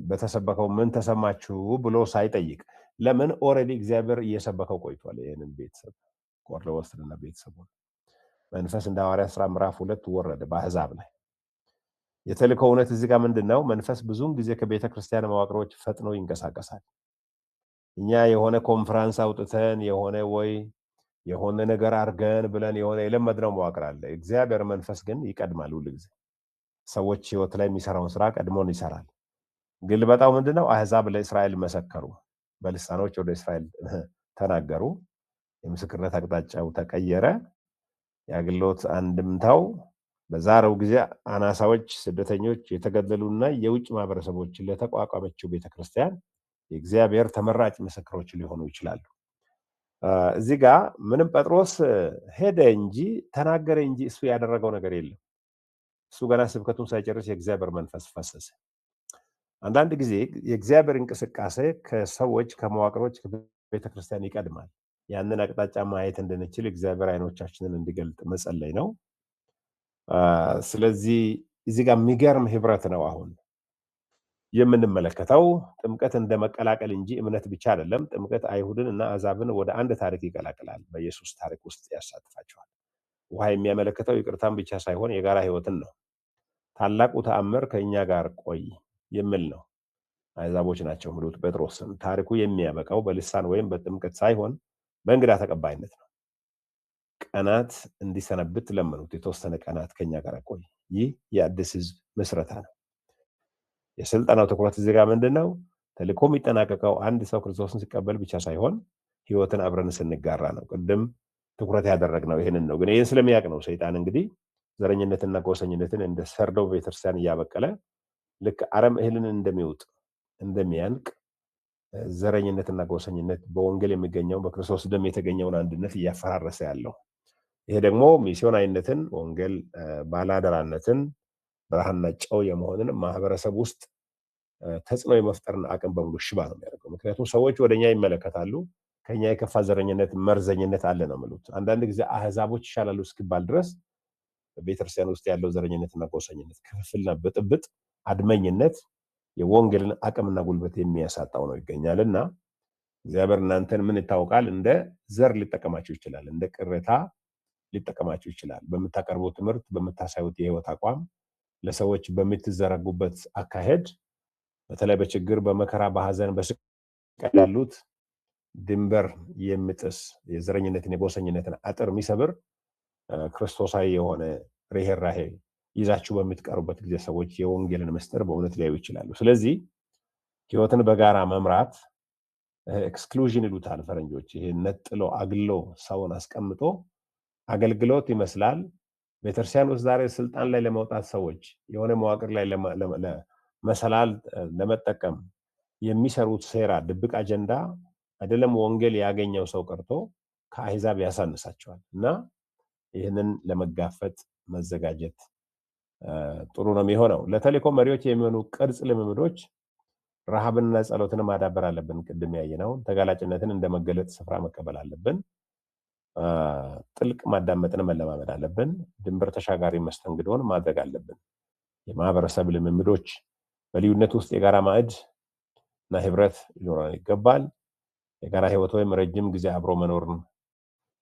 S1: በተሰበከው ምን ተሰማችሁ ብሎ ሳይጠይቅ፣ ለምን ኦልሬዲ እግዚአብሔር እየሰበከው ቆይቷል። ይህንን ቤተሰብ ቆርኔሌዎስንና ቤተሰቡን መንፈስ እንደ ሐዋርያት ሥራ ምዕራፍ 2 ወረደ በአሕዛብ ላይ። የተልእኮ እውነት እዚህ ጋር ምንድን ነው? መንፈስ ብዙውን ጊዜ ከቤተ ክርስቲያን መዋቅሮች ፈጥኖ ይንቀሳቀሳል። እኛ የሆነ ኮንፈረንስ አውጥተን የሆነ ነገር አድርገን ብለን የሆነ የለመድነው መዋቅር አለ። እግዚአብሔር መንፈስ ግን ይቀድማል። ሁሉ ጊዜ ሰዎች ህይወት ላይ የሚሰራውን ስራ ቀድሞን ይሰራል። ግልበጣው ምንድነው? አሕዛብ ለእስራኤል መሰከሩ፣ በልሳኖች ወደ እስራኤል ተናገሩ። የምስክርነት አቅጣጫው ተቀየረ። የአገልግሎት አንድምታው በዛሬው ጊዜ አናሳዎች፣ ስደተኞች፣ የተገደሉና የውጭ ማህበረሰቦች ለተቋቋመችው ቤተክርስቲያን የእግዚአብሔር ተመራጭ ምስክሮች ሊሆኑ ይችላሉ። እዚህ ጋር ምንም ጴጥሮስ ሄደ እንጂ ተናገረ እንጂ እሱ ያደረገው ነገር የለም። እሱ ገና ስብከቱን ሳይጨርስ የእግዚአብሔር መንፈስ ፈሰሰ። አንዳንድ ጊዜ የእግዚአብሔር እንቅስቃሴ ከሰዎች ከመዋቅሮች ከቤተክርስቲያን ይቀድማል። ያንን አቅጣጫ ማየት እንድንችል እግዚአብሔር አይኖቻችንን እንዲገልጥ መጸለይ ነው። ስለዚህ እዚህ ጋር የሚገርም ህብረት ነው አሁን የምንመለከተው። ጥምቀት እንደ መቀላቀል እንጂ እምነት ብቻ አይደለም። ጥምቀት አይሁድን እና አሕዛብን ወደ አንድ ታሪክ ይቀላቅላል። በኢየሱስ ታሪክ ውስጥ ያሳትፋቸዋል። ውሃ የሚያመለክተው ይቅርታን ብቻ ሳይሆን የጋራ ህይወትን ነው። ታላቁ ተአምር ከእኛ ጋር ቆይ የሚል ነው። አሕዛቦች ናቸው የሚሉት ጴጥሮስን። ታሪኩ የሚያበቃው በልሳን ወይም በጥምቀት ሳይሆን በእንግዳ ተቀባይነት ነው። ቀናት እንዲሰነብት ለመኑት። የተወሰነ ቀናት ከኛ ጋር ቆይ። ይህ የአዲስ ህዝብ ምስረታ ነው። የስልጠናው ትኩረት እዚህ ጋር ምንድን ነው? ተልእኮ የሚጠናቀቀው አንድ ሰው ክርስቶስን ሲቀበል ብቻ ሳይሆን ህይወትን አብረን ስንጋራ ነው። ቅድም ትኩረት ያደረግነው ይህንን ነው። ግን ይህን ስለሚያውቅ ነው ሰይጣን እንግዲህ ዘረኝነትና ጎሰኝነትን እንደ ሰርደው ቤተክርስቲያን እያበቀለ ልክ አረም እህልን እንደሚውጥ እንደሚያንቅ ዘረኝነትና ጎሰኝነት በወንጌል የሚገኘው በክርስቶስ ደም የተገኘውን አንድነት እያፈራረሰ ያለው። ይሄ ደግሞ ሚስዮናዊነትን፣ ወንጌል ባላደራነትን፣ ብርሃንና ጨው የመሆንን ማህበረሰብ ውስጥ ተጽዕኖ የመፍጠርን አቅም በሙሉ ሽባ ነው የሚያደርገው። ምክንያቱም ሰዎች ወደኛ ይመለከታሉ። ከኛ የከፋ ዘረኝነት፣ መርዘኝነት አለ ነው የሚሉት። አንዳንድ ጊዜ አሕዛቦች ይሻላሉ እስኪባል ድረስ በቤተክርስቲያን ውስጥ ያለው ዘረኝነትና ጎሰኝነት፣ ክፍፍልና ብጥብጥ፣ አድመኝነት የወንጌልን አቅምና ጉልበት የሚያሳጣው ነው ይገኛልና እግዚአብሔር እናንተን ምን ይታወቃል? እንደ ዘር ሊጠቀማችሁ ይችላል። እንደ ቅሬታ ሊጠቀማችሁ ይችላል። በምታቀርቡት ትምህርት፣ በምታሳዩት የህይወት አቋም፣ ለሰዎች በምትዘረጉበት አካሄድ፣ በተለይ በችግር በመከራ በሐዘን በስቃይ ያሉት ድንበር የሚጥስ የዘረኝነትን የጎሰኝነትን አጥር የሚሰብር ክርስቶሳዊ የሆነ ርህራሄ ይዛችሁ በምትቀሩበት ጊዜ ሰዎች የወንጌልን ምስጢር በእውነት ሊያዩ ይችላሉ። ስለዚህ ህይወትን በጋራ መምራት ኤክስክሉዥን ይሉታል ፈረንጆች። ይሄ ነጥሎ አግሎ ሰውን አስቀምጦ አገልግሎት ይመስላል። ቤተክርስቲያን ውስጥ ዛሬ ስልጣን ላይ ለመውጣት ሰዎች የሆነ መዋቅር ላይ መሰላል ለመጠቀም የሚሰሩት ሴራ፣ ድብቅ አጀንዳ አይደለም ወንጌል ያገኘው ሰው ቀርቶ ከአሕዛብ ያሳንሳቸዋል። እና ይህንን ለመጋፈጥ መዘጋጀት ጥሩ ነው የሚሆነው። ለተልእኮ መሪዎች የሚሆኑ ቅርጽ ልምምዶች ረሃብንና ጸሎትን ማዳበር አለብን። ቅድም ያየነው ተጋላጭነትን እንደ መገለጥ ስፍራ መቀበል አለብን። ጥልቅ ማዳመጥን መለማመድ አለብን። ድንበር ተሻጋሪ መስተንግዶን ማድረግ አለብን። የማህበረሰብ ልምምዶች በልዩነት ውስጥ የጋራ ማዕድ እና ህብረት ሊኖረን ይገባል። የጋራ ህይወት ወይም ረጅም ጊዜ አብሮ መኖርን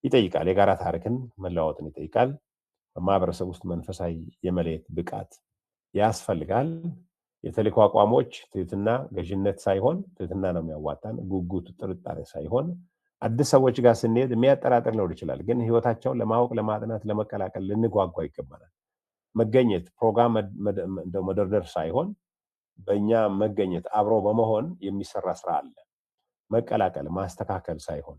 S1: ይጠይቃል። የጋራ ታሪክን መለዋወጥን ይጠይቃል። በማህበረሰብ ውስጥ መንፈሳዊ የመለየት ብቃት ያስፈልጋል። የተልእኮ አቋሞች ትህትና፣ ገዥነት ሳይሆን ትህትና ነው የሚያዋጣን። ጉጉት፣ ጥርጣሬ ሳይሆን አዲስ ሰዎች ጋር ስንሄድ የሚያጠራጥር ሊሆን ይችላል፣ ግን ህይወታቸውን ለማወቅ፣ ለማጥናት፣ ለመቀላቀል ልንጓጓ ይገባናል። መገኘት ፕሮግራም መደርደር ሳይሆን በእኛ መገኘት አብሮ በመሆን የሚሰራ ስራ አለ። መቀላቀል ማስተካከል ሳይሆን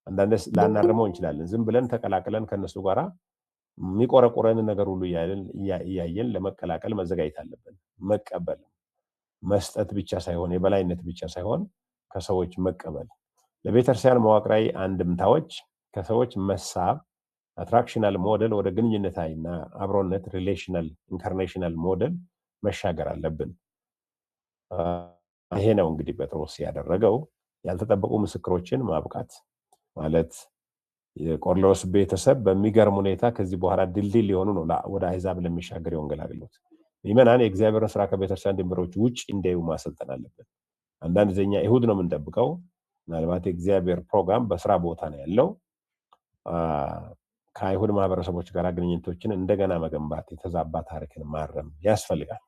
S1: አንዳንዴ ላናርመው እንችላለን። ዝም ብለን ተቀላቅለን ከነሱ ጋራ የሚቆረቆረን ነገር ሁሉ እያየን ለመቀላቀል መዘጋጀት አለብን። መቀበል መስጠት ብቻ ሳይሆን የበላይነት ብቻ ሳይሆን ከሰዎች መቀበል። ለቤተክርስቲያን መዋቅራዊ አንድምታዎች ከሰዎች መሳብ አትራክሽናል ሞዴል ወደ ግንኙነታዊና አብሮነት ሪሌሽናል ኢንካርኔሽናል ሞዴል መሻገር አለብን። ይሄ ነው እንግዲህ ጴጥሮስ ያደረገው። ያልተጠበቁ ምስክሮችን ማብቃት ማለት የቆርኔሌዎስ ቤተሰብ በሚገርም ሁኔታ ከዚህ በኋላ ድልድይ ሊሆኑ ነው ወደ አሕዛብ ለሚሻገር የወንጌል አገልግሎት። ምዕመናን የእግዚአብሔርን ስራ ከቤተክርስቲያን ድንበሮች ውጭ እንዲያዩ ማሰልጠን አለብን። አንዳንድ ጊዜ እኛ እሑድ ነው የምንጠብቀው። ምናልባት የእግዚአብሔር ፕሮግራም በስራ ቦታ ነው ያለው። ከአይሁድ ማህበረሰቦች ጋር ግንኙነቶችን እንደገና መገንባት፣ የተዛባ ታሪክን ማረም ያስፈልጋል።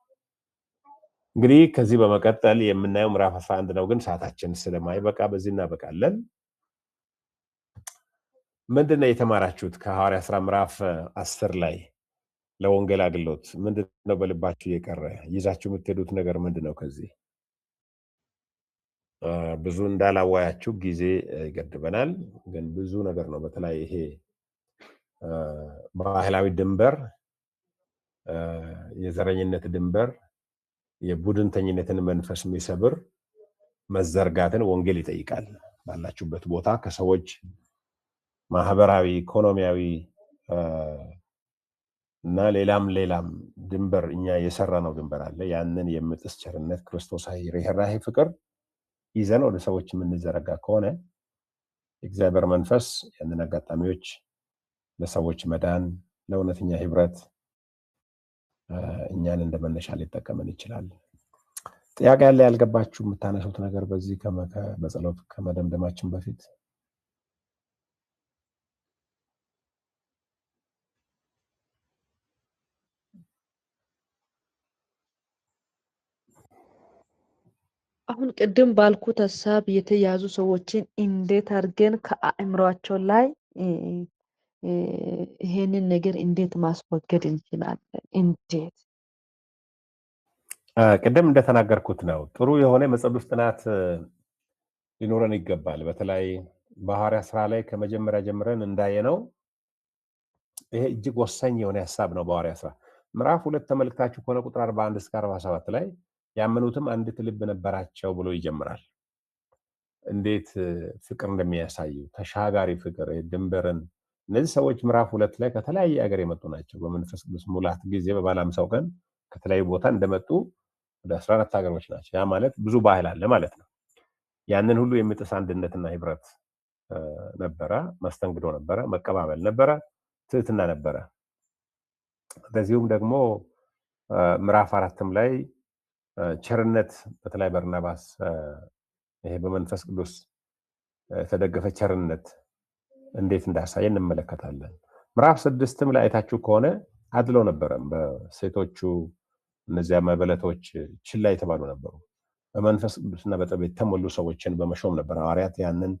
S1: እንግዲህ ከዚህ በመቀጠል የምናየው ምዕራፍ 11 ነው፣ ግን ሰዓታችን ስለማይበቃ በዚህ እናበቃለን። ምንድነው የተማራችሁት ከሐዋርያት ሥራ ምዕራፍ 10 ላይ ለወንጌል አገልግሎት? ምንድነው በልባችሁ የቀረ ይዛችሁ የምትሄዱት ነገር ምንድነው? ከዚህ ብዙ እንዳላዋያችሁ ጊዜ ይገድበናል፣ ግን ብዙ ነገር ነው። በተለይ ይሄ ባህላዊ ድንበር፣ የዘረኝነት ድንበር፣ የቡድንተኝነትን መንፈስ የሚሰብር መዘርጋትን ወንጌል ይጠይቃል። ባላችሁበት ቦታ ከሰዎች ማህበራዊ፣ ኢኮኖሚያዊ እና ሌላም ድንበር እኛ የሰራነው ድንበር አለ። ያንን የምጥስ ቸርነት፣ ክርስቶሳዊ ርኅራኄ፣ ፍቅር ይዘን ወደ ሰዎች የምንዘረጋ ከሆነ የእግዚአብሔር መንፈስ ያንን አጋጣሚዎች ለሰዎች መዳን፣ ለእውነተኛ ህብረት እኛን እንደመነሻ ሊጠቀመን ይችላል። ጥያቄ ያለ ያልገባችሁ የምታነሱት ነገር በዚህ በጸሎት ከመደምደማችን በፊት?
S3: አሁን ቅድም ባልኩት ሀሳብ የተያዙ ሰዎችን እንዴት አድርገን ከአእምሯቸው ላይ ይሄንን ነገር እንዴት ማስወገድ እንችላለን? እንዴት?
S1: ቅድም እንደተናገርኩት ነው። ጥሩ የሆነ የመጽሐፍ ጥናት ሊኖረን ይገባል። በተለይ በሐዋርያት ሥራ ላይ ከመጀመሪያ ጀምረን እንዳየነው ይሄ እጅግ ወሳኝ የሆነ ሐሳብ ነው። በሐዋርያት ሥራ ምዕራፍ 2 ተመልክታችሁ ከሆነ ቁጥር 41 እስከ 47 ላይ ያመኑትም አንዲት ልብ ነበራቸው ብሎ ይጀምራል። እንዴት ፍቅር እንደሚያሳዩ ተሻጋሪ ፍቅር፣ ድንበርን። እነዚህ ሰዎች ምዕራፍ 2 ላይ ከተለያየ ሀገር የመጡ ናቸው። በመንፈስ ቅዱስ ሙላት ጊዜ በበዓለ ሃምሳው ቀን ከተለያዩ ቦታ እንደመጡ ወደ 14 ሀገሮች ናቸው። ያ ማለት ብዙ ባህል አለ ማለት ነው። ያንን ሁሉ የሚጥስ አንድነትና ህብረት ነበረ፣ መስተንግዶ ነበረ፣ መቀባበል ነበረ፣ ትህትና ነበረ። በዚሁም ደግሞ ምዕራፍ 4 ላይ ቸርነት፣ በተለይ በርናባስ ይሄ በመንፈስ ቅዱስ የተደገፈ ቸርነት እንዴት እንዳሳየ እንመለከታለን። ምዕራፍ 6 ላይ አይታችሁ ከሆነ አድሎ ነበረ። በሴቶቹ እነዚያ መበለቶች ችላ የተባሉ ነበሩ። በመንፈስ ቅዱስና በጥበብ የተሞሉ ሰዎችን በመሾም ነበር ሐዋርያት ያንን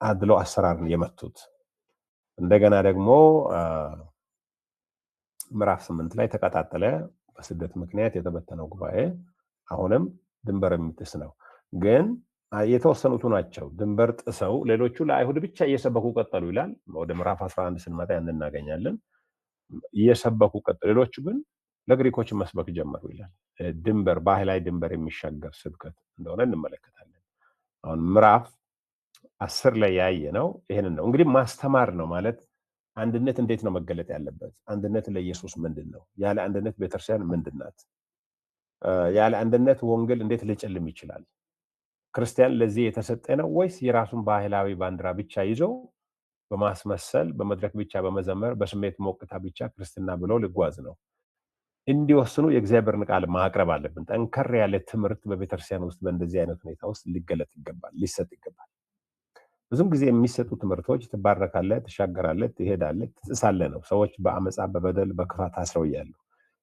S1: አድሎ አሰራርን የመቱት። እንደገና ደግሞ ምዕራፍ 8 ላይ ተቀጣጠለ። በስደት ምክንያት የተበተነው ጉባኤ አሁንም ድንበር የሚጥስ ነው። ግን የተወሰኑቱ ናቸው ድንበር ጥሰው ሌሎቹ ለአይሁድ ብቻ እየሰበኩ ቀጠሉ ይላል። ወደ ምዕራፍ 11 ስንመጣ ያንን እናገኛለን። እየሰበኩ ቀጠሉ፣ ሌሎቹ ግን ለግሪኮች መስበክ ጀመሩ ይላል። ድንበር፣ ባህላዊ ድንበር የሚሻገር ስብከት እንደሆነ እንመለከታለን። አሁን ምዕራፍ 10 ላይ ያየ ነው ይሄንን ነው። እንግዲህ ማስተማር ነው ማለት አንድነት እንዴት ነው መገለጥ ያለበት? አንድነት ለኢየሱስ ምንድን ነው? ያለ አንድነት ቤተክርስቲያን ምንድን ናት? ያለ አንድነት ወንጌል እንዴት ሊጨልም ይችላል? ክርስቲያን ለዚህ የተሰጠ ነው ወይስ የራሱን ባህላዊ ባንዲራ ብቻ ይዞ በማስመሰል በመድረክ ብቻ በመዘመር በስሜት ሞቅታ ብቻ ክርስትና ብለው ሊጓዝ ነው እንዲወስኑ የእግዚአብሔርን ቃል ማቅረብ አለብን። ጠንከር ያለ ትምህርት በቤተክርስቲያን ውስጥ በእንደዚህ አይነት ሁኔታ ውስጥ ሊገለጥ ይገባል፣ ሊሰጥ ይገባል። ብዙም ጊዜ የሚሰጡ ትምህርቶች ትባረካለህ፣ ትሻገራለህ፣ ትሄዳለህ፣ ትጥሳለህ ነው። ሰዎች በአመፃ በበደል በክፋት አስረው እያሉ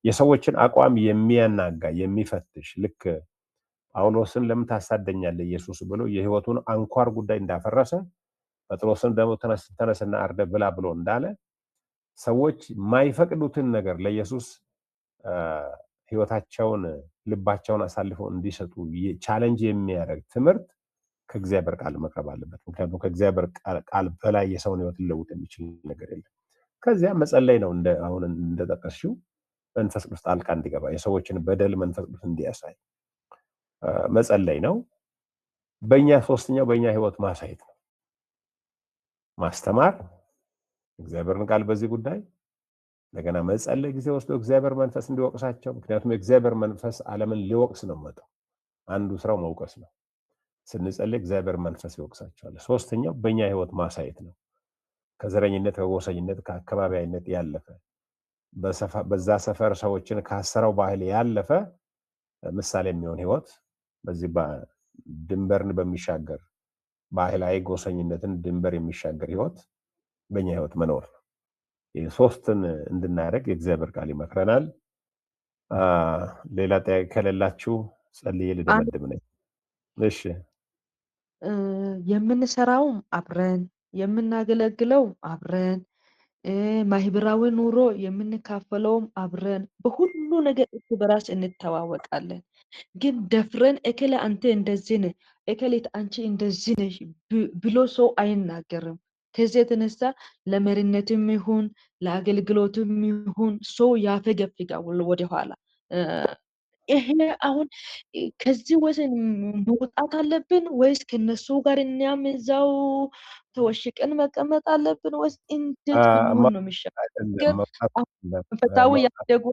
S1: የሰዎችን አቋም የሚያናጋ የሚፈትሽ ልክ ጳውሎስን ለምን ታሳደኛለህ ኢየሱስ ብሎ የህይወቱን አንኳር ጉዳይ እንዳፈረሰ ጴጥሮስን ደግሞ ተነስና አርደ ብላ ብሎ እንዳለ ሰዎች የማይፈቅዱትን ነገር ለኢየሱስ ህይወታቸውን ልባቸውን አሳልፈው እንዲሰጡ ቻሌንጅ የሚያደርግ ትምህርት ከእግዚአብሔር ቃል መቅረብ አለበት። ምክንያቱም ከእግዚአብሔር ቃል በላይ የሰውን ህይወት ሊለውጥ የሚችል ነገር የለም። ከዚያ መጸለይ ነው። አሁን እንደጠቀስሽው መንፈስ ቅዱስ ጣልቃ እንዲገባ የሰዎችን በደል መንፈስ ቅዱስ እንዲያሳይ መጸለይ ነው። ሶስተኛው በእኛ ህይወት ማሳየት ነው። ማስተማር እግዚአብሔርን ቃል በዚህ ጉዳይ እንደገና መጸለይ ጊዜ ወስዶ እግዚአብሔር መንፈስ እንዲወቅሳቸው። ምክንያቱም የእግዚአብሔር መንፈስ ዓለምን ሊወቅስ ነው መጣው። አንዱ ስራው መውቀስ ነው። ስንጸልይ እግዚአብሔር መንፈስ ይወቅሳቸዋል። ሶስተኛው በእኛ ህይወት ማሳየት ነው። ከዘረኝነት ከጎሰኝነት ከአካባቢያዊነት ያለፈ በዛ ሰፈር ሰዎችን ካሰረው ባህል ያለፈ ምሳሌ የሚሆን ህይወት በዚህ ድንበርን በሚሻገር ባህላዊ ጎሰኝነትን ድንበር የሚሻገር ህይወት በእኛ ህይወት መኖር ነው። ሶስትን እንድናደርግ የእግዚአብሔር ቃል ይመክረናል። ሌላ ጥያቄ ከሌላችሁ ጸልዬ ልደመድም ነኝ። እሺ።
S3: የምንሰራውም አብረን የምናገለግለው አብረን ማህበራዊ ኑሮ የምንካፈለውም አብረን በሁሉ ነገር እርስ በራስ እንተዋወቃለን። ግን ደፍረን እከሌ አንተ እንደዚህ ነህ፣ እከሌት አንቺ እንደዚህ ነሽ ብሎ ሰው አይናገርም። ከዚህ የተነሳ ለመሪነትም ይሁን ለአገልግሎትም ይሁን ሰው ያፈገፍጋል ወደኋላ። ይሄ አሁን ከዚህ ወሰን መውጣት አለብን ወይስ ከነሱ ጋር እኛም እዛው ተወሽቀን መቀመጥ አለብን ወይስ እንዴት ብንሆን ነው የሚሻለው? ፈታው ያደጉ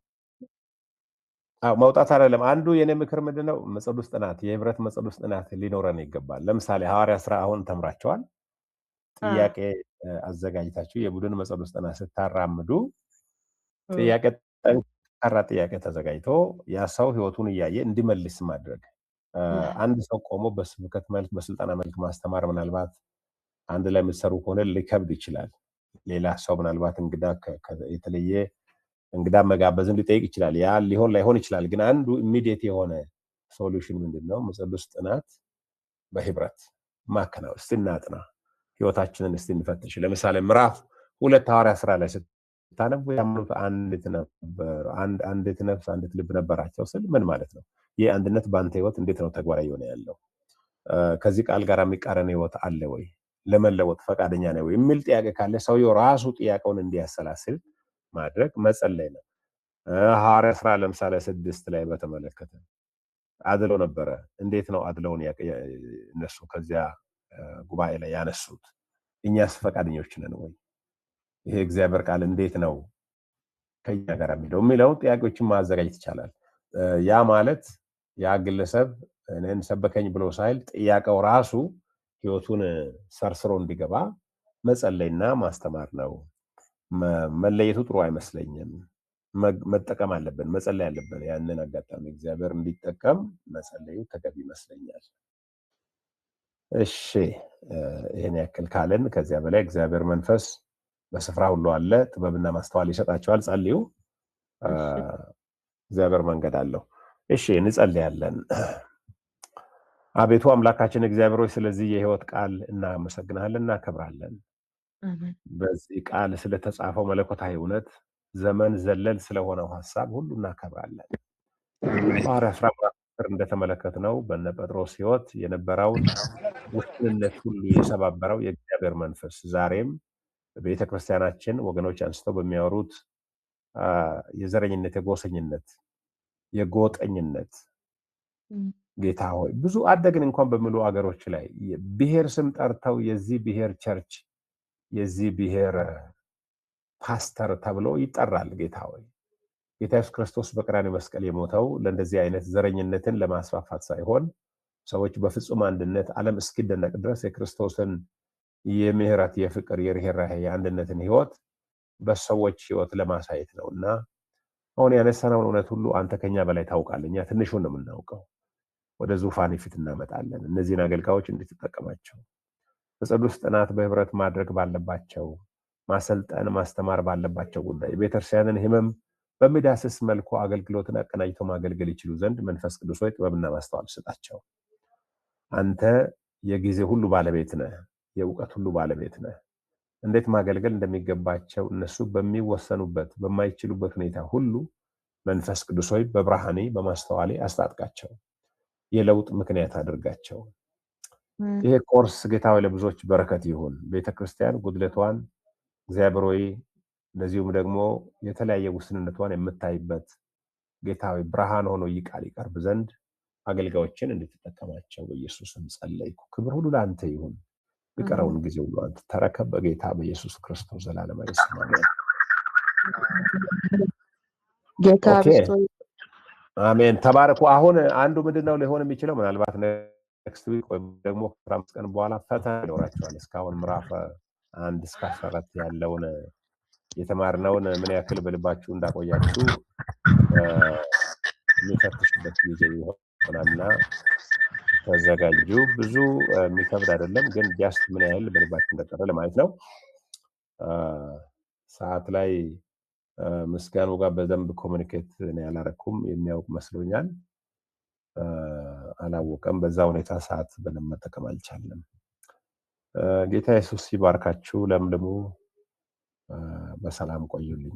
S1: መውጣት አይደለም። አንዱ የኔ ምክር ምንድነው? መጽሐፍ ጥናት የህብረት መጽሐፍ ጥናት ሊኖረን ይገባል። ለምሳሌ ሐዋርያ ሥራ አሁን ተምራቸዋል። ጥያቄ አዘጋጅታችሁ የቡድን መጽሐፍ ጥናት ስታራምዱ ጥያቄ ጠንካራ ጥያቄ ተዘጋጅቶ ያ ሰው ህይወቱን እያየ እንዲመልስ ማድረግ። አንድ ሰው ቆሞ በስብከት መልክ በስልጠና መልክ ማስተማር ምናልባት አንድ ላይ የምትሰሩ ከሆነ ሊከብድ ይችላል። ሌላ ሰው ምናልባት የተለየ እንግዳ መጋበዝን ሊጠይቅ ይችላል። ያ ሊሆን ላይሆን ይችላል። ግን አንዱ ኢሚዲየት የሆነ ሶሉሽን ምንድነው? መጽሐፍ ጥናት በህብረት ማከናወን። እስቲ እናጥና፣ ህይወታችንን እስቲ እንፈትሽ። ለምሳሌ ምዕራፍ 2 ሐዋርያ ሥራ ላይ ስታነቡ ያመኑት አንዲት ነፍስ አንዲት ልብ ነበራቸው ስል ምን ማለት ነው? ይህ አንድነት በአንተ ህይወት እንዴት ነው ተግባራዊ የሆነ ያለው? ከዚህ ቃል ጋር የሚቃረን ህይወት አለ ወይ? ለመለወጥ ፈቃደኛ ነው ወይ የሚል ጥያቄ ካለ ሰውየው ራሱ ጥያቄውን እንዲያሰላስል ማድረግ መጸለይ ነው። ሐዋርያ ሥራ ለምሳሌ 6 ላይ በተመለከተ አድሎ ነበረ። እንዴት ነው አድለውን እነሱ ከዚያ ጉባኤ ላይ ያነሱት? እኛስ ፈቃደኞች ነን ወይ? ይሄ እግዚአብሔር ቃል እንዴት ነው ከኛ ጋር የሚለው ጥያቄዎችን ማዘጋጀት ይቻላል። ያ ማለት ያ ግለሰብ እኔን ሰበከኝ ብሎ ሳይል ጥያቄው ራሱ ህይወቱን ሰርስሮ እንዲገባ መጸለይና ማስተማር ነው። መለየቱ ጥሩ አይመስለኝም። መጠቀም አለብን፣ መጸለይ አለብን። ያንን አጋጣሚ እግዚአብሔር እንዲጠቀም መጸለዩ ተገቢ ይመስለኛል። እሺ፣ ይሄን ያክል ካለን ከዚያ በላይ እግዚአብሔር መንፈስ በስፍራ ሁሉ አለ፣ ጥበብና ማስተዋል ይሰጣቸዋል። ጸልዩ። እግዚአብሔር መንገድ አለው። እሺ፣ እንጸልያለን። አቤቱ አምላካችን እግዚአብሔር ሆይ ስለዚህ የህይወት ቃል እናመሰግናለን፣ እናከብራለን። በዚህ ቃል ስለተጻፈው መለኮታዊ እውነት ዘመን ዘለል ስለሆነው ሐሳብ ሁሉ እናከብራለን። ሐዋርያ ሥራ እንደተመለከትነው በነ ጴጥሮስ ህይወት የነበረውን ውስንነት ሁሉ የሰባበረው የእግዚአብሔር መንፈስ ዛሬም በቤተክርስቲያናችን ወገኖች አንስተው በሚያወሩት የዘረኝነት፣ የጎሰኝነት፣ የጎጠኝነት ጌታ ሆይ ብዙ አደግን እንኳን በሚሉ አገሮች ላይ ብሔር ስም ጠርተው የዚህ ብሔር ቸርች የዚህ ብሔር ፓስተር ተብሎ ይጠራል። ጌታ ሆይ ጌታ ኢየሱስ ክርስቶስ በቀራንዮ መስቀል የሞተው ለእንደዚህ አይነት ዘረኝነትን ለማስፋፋት ሳይሆን ሰዎች በፍጹም አንድነት ዓለም እስኪደነቅ ድረስ የክርስቶስን የምህረት፣ የፍቅር፣ የርህራሄ፣ የአንድነትን ህይወት በሰዎች ህይወት ለማሳየት ነውና አሁን ያነሳነውን እውነት ሁሉ አንተ ከኛ በላይ ታውቃለህ። እኛ ትንሹን ነው የምናውቀው። ወደ ዙፋን ፊት እናመጣለን እነዚህን አገልጋዮች እንድትጠቀማቸው በጸሎት ጥናት በህብረት ማድረግ ባለባቸው ማሰልጠን ማስተማር ባለባቸው ጉዳይ ቤተክርስቲያንን ህመም በሚዳስስ መልኩ አገልግሎትን አቀናጅተው ማገልገል ይችሉ ዘንድ መንፈስ ቅዱስ ሆይ ጥበብና ማስተዋል ስጣቸው። አንተ የጊዜ ሁሉ ባለቤት ነህ፣ የእውቀት ሁሉ ባለቤት ነህ። እንዴት ማገልገል እንደሚገባቸው እነሱ በሚወሰኑበት በማይችሉበት ሁኔታ ሁሉ መንፈስ ቅዱስ ሆይ በብርሃኔ በማስተዋሌ አስታጥቃቸው፣ የለውጥ ምክንያት አድርጋቸው። ይሄ ኮርስ ጌታው ለብዙዎች በረከት ይሁን። ቤተክርስቲያን ጉድለቷን እግዚአብሔር ሆይ ለዚሁም ደግሞ የተለያየ ውስንነቷን የምታይበት ጌታዊ ብርሃን ሆኖ ይቃል ይቀርብ ዘንድ አገልጋዮችን እንድትጠቀማቸው በኢየሱስም ጸለይኩ። ክብር ሁሉ ለአንተ ይሁን። የቀረውን ጊዜ ሁሉ አንተ ተረከብ በጌታ በኢየሱስ ክርስቶስ ዘላለማዊ ስም አሜን።
S3: ጌታ ብስቶ
S1: አሜን። ተባረኩ። አሁን አንዱ ምንድነው ሊሆን የሚችለው ምናልባት ኔክስት ዊክ ወይም ደግሞ ከ15 ቀን በኋላ ፈተና ይኖራቸዋል። እስካሁን ምዕራፍ 1 እስከ 14 ያለውን የተማርነውን ምን ያክል በልባችሁ እንዳቆያችሁ የሚፈትሽበት ጊዜ ይሆናልና ተዘጋጁ። ብዙ የሚከብድ አይደለም፣ ግን ጃስት ምን ያህል በልባችሁ እንደቀረ ለማየት ነው። ሰዓት ላይ ምስጋኑ ጋር በደንብ ኮሙኒኬት ያላረኩም የሚያውቅ መስሎኛል። አላወቀም። በዛ ሁኔታ ሰዓት በደንብ መጠቀም አልቻለም። ጌታ ኢየሱስ ይባርካችሁ። ለምልሙ። በሰላም ቆዩልኝ።